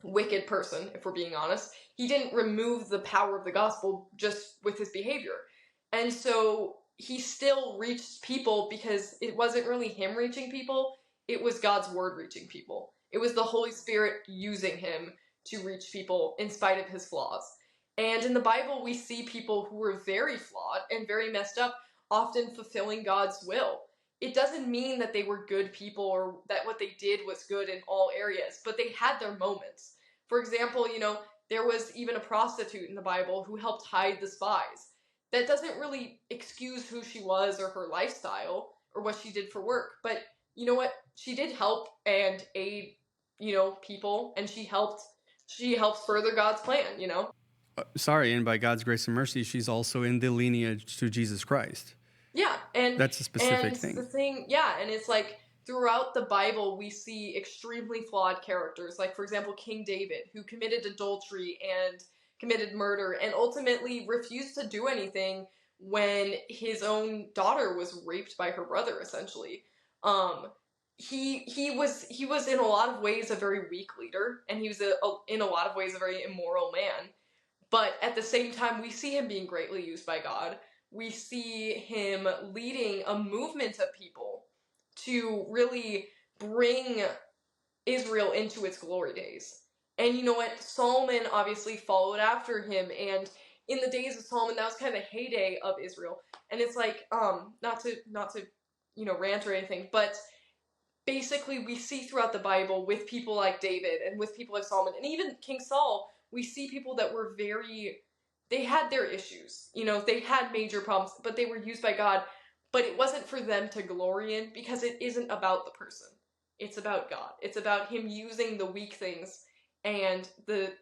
wicked person, if we're being honest. He didn't remove the power of the gospel just with his behavior. And so he still reached people because it wasn't really him reaching people, it was God's word reaching people. It was the Holy Spirit using him to reach people in spite of his flaws. And in the Bible, we see people who were very flawed and very messed up, often fulfilling God's will. It doesn't mean that they were good people or that what they did was good in all areas, but they had their moments. For example, you know, there was even a prostitute in the Bible who helped hide the spies. That doesn't really excuse who she was or her lifestyle or what she did for work, but you know what? She did help and aid, you know, people, and she helped further God's plan, you know? Sorry, and by God's grace and mercy, she's also in the lineage to Jesus Christ. Yeah, and that's a specific and thing. The thing, yeah, and it's like throughout the Bible, we see extremely flawed characters. Like, for example, King David, who committed adultery and committed murder, and ultimately refused to do anything when his own daughter was raped by her brother, essentially. He was in a lot of ways a very weak leader, and he was in a lot of ways a very immoral man. But at the same time, we see him being greatly used by God. We see him leading a movement of people to really bring Israel into its glory days. And you know what? Solomon obviously followed after him, and in the days of Solomon, that was kind of the heyday of Israel. And it's like, not to you know, rant or anything, but basically we see throughout the Bible with people like David and with people like Solomon and even King Saul, we see people that were they had their issues, you know, they had major problems, but they were used by God. But it wasn't for them to glory in, because it isn't about the person. It's about God. It's about him using the weak things and the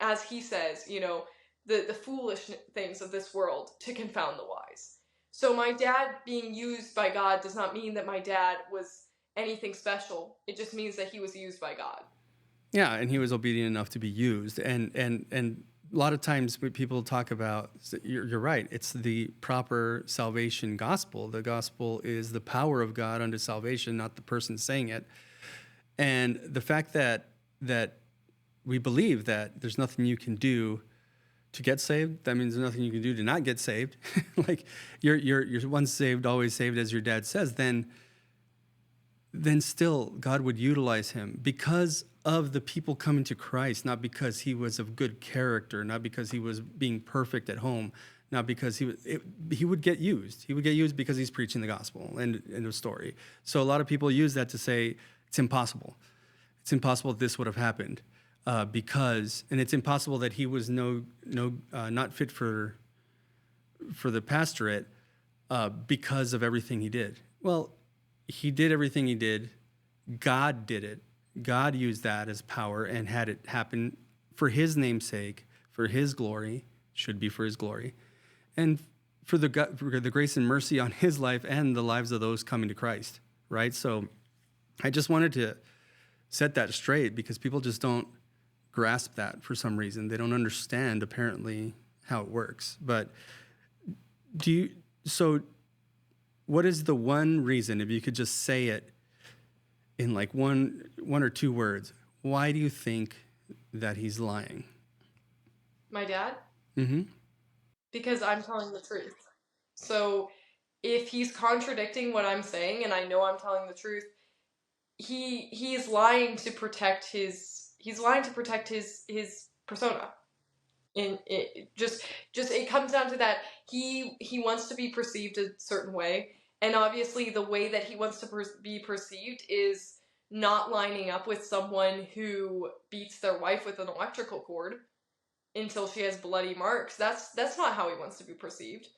as he says, you know, the foolish things of this world to confound the wise. So my dad being used by God does not mean that my dad was anything special. It just means that he was used by God. Yeah, and he was obedient enough to be used. And a lot of times when people talk about, you're right, it's the proper salvation gospel. The gospel is the power of God unto salvation, not the person saying it. And the fact that we believe that there's nothing you can do to get saved, that means there's nothing you can do to not get saved. Like you're once saved, always saved, as your dad says, then still God would utilize him because of the people coming to Christ, not because he was of good character, not because he was being perfect at home, not because he would get used. He would get used because he's preaching the gospel and the story. So a lot of people use that to say it's impossible. It's impossible that this would have happened and it's impossible that he was not fit for the pastorate because of everything he did. Well, he did everything he did. God did it. God used that as power and had it happen for his name's sake, for his glory, should be for his glory, and for the grace and mercy on his life and the lives of those coming to Christ, right? So I just wanted to set that straight because people just don't grasp that for some reason. They don't understand, apparently, how it works. But what is the one reason, if you could just say it in like one or two words, why do you think that he's lying? My dad? Mm-hmm. Because I'm telling the truth. So if he's contradicting what I'm saying and I know I'm telling the truth, he's lying to protect his persona. And it just it comes down to that he wants to be perceived a certain way, And obviously the way that he wants to be perceived is not lining up with someone who beats their wife with an electrical cord until she has bloody marks. That's not how he wants to be perceived.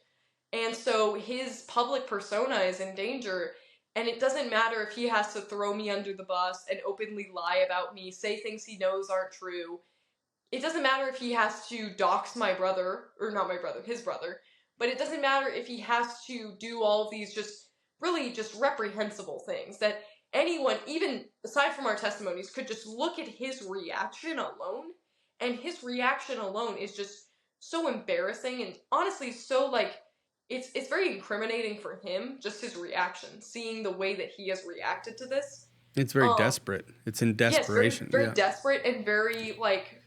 And so his public persona is in danger, and it doesn't matter if he has to throw me under the bus and openly lie about me, say things he knows aren't true. It doesn't matter if he has to dox my brother, or not my brother, his brother, but it doesn't matter if he has to do all of these just reprehensible things that anyone, even aside from our testimonies, could just look at his reaction alone, and his reaction alone is just so embarrassing and honestly so like, it's very incriminating for him, just his reaction, seeing the way that he has reacted to this. It's very desperate. It's in desperation. Yes, very desperate and very like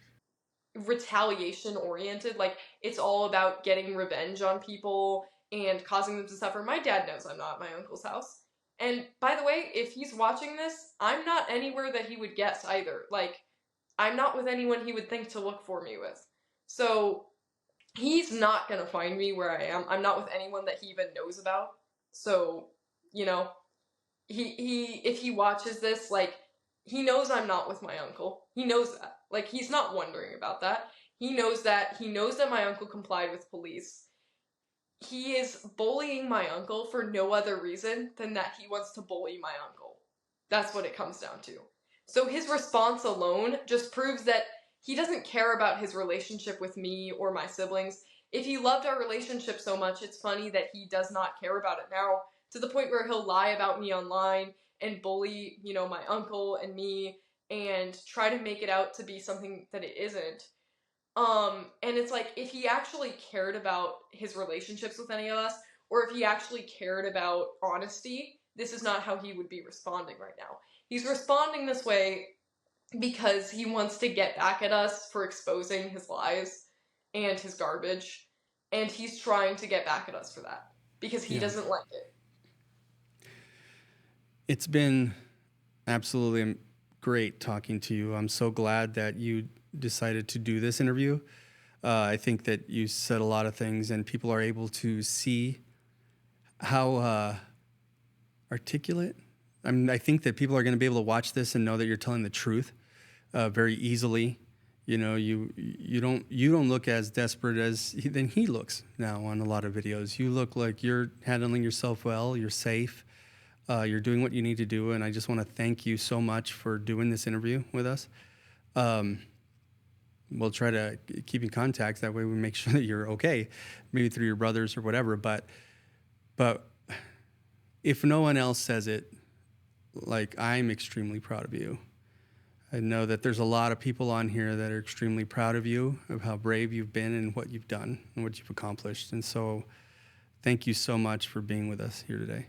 retaliation oriented. Like it's all about getting revenge on people and causing them to suffer. My dad knows I'm not at my uncle's house. And by the way, if he's watching this, I'm not anywhere that he would guess either. Like, I'm not with anyone he would think to look for me with. So he's not gonna find me where I am. I'm not with anyone that he even knows about. So, you know, he if he watches this, like, he knows I'm not with my uncle. He knows that. Like, he's not wondering about that. He knows that. He knows that my uncle complied with police. He is bullying my uncle for no other reason than that he wants to bully my uncle. That's what it comes down to. So his response alone just proves that he doesn't care about his relationship with me or my siblings. If he loved our relationship so much, it's funny that he does not care about it now, to the point where he'll lie about me online and bully, you know, my uncle and me and try to make it out to be something that it isn't. And it's like, if he actually cared about his relationships with any of us, or if he actually cared about honesty, this is not how he would be responding right now. He's responding this way because he wants to get back at us for exposing his lies and his garbage, and he's trying to get back at us for that because he doesn't like it. It's been absolutely great talking to you. I'm so glad that you decided to do this interview. I think that you said a lot of things, and people are able to see how articulate. I mean, I think that people are going to be able to watch this and know that you're telling the truth very easily. You know, you don't look as desperate as than he looks now on a lot of videos. You look like you're handling yourself well. You're safe. You're doing what you need to do, and I just want to thank you so much for doing this interview with us. We'll try to keep in contact. That way we make sure that you're okay, maybe through your brothers or whatever. But if no one else says it, like, I'm extremely proud of you. I know that there's a lot of people on here that are extremely proud of you, of how brave you've been and what you've done and what you've accomplished. And so thank you so much for being with us here today.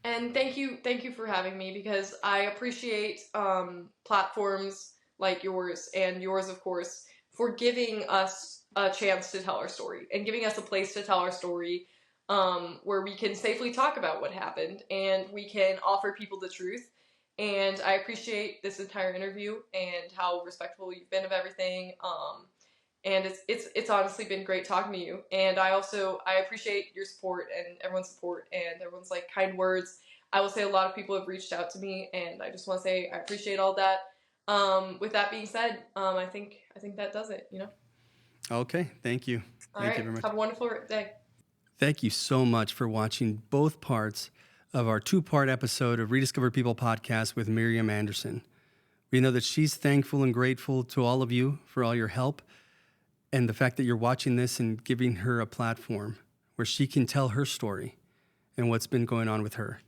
And thank you for having me, because I appreciate platforms like yours and yours, of course, for giving us a chance to tell our story and giving us a place to tell our story where we can safely talk about what happened and we can offer people the truth. And I appreciate this entire interview and how respectful you've been of everything. And it's honestly been great talking to you. And I appreciate your support and everyone's support and everyone's like kind words. I will say a lot of people have reached out to me, and I just want to say I appreciate all that. With that being said, I think that does it, you know? Okay. Thank you. Thank you very much. Have a wonderful day. Thank you so much for watching both parts of our 2-part episode of Rediscover People podcast with Miriam Anderson. We know that she's thankful and grateful to all of you for all your help and the fact that you're watching this and giving her a platform where she can tell her story and what's been going on with her.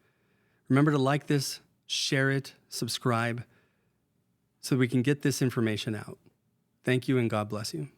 Remember to like this, share it, subscribe, so we can get this information out. Thank you, and God bless you.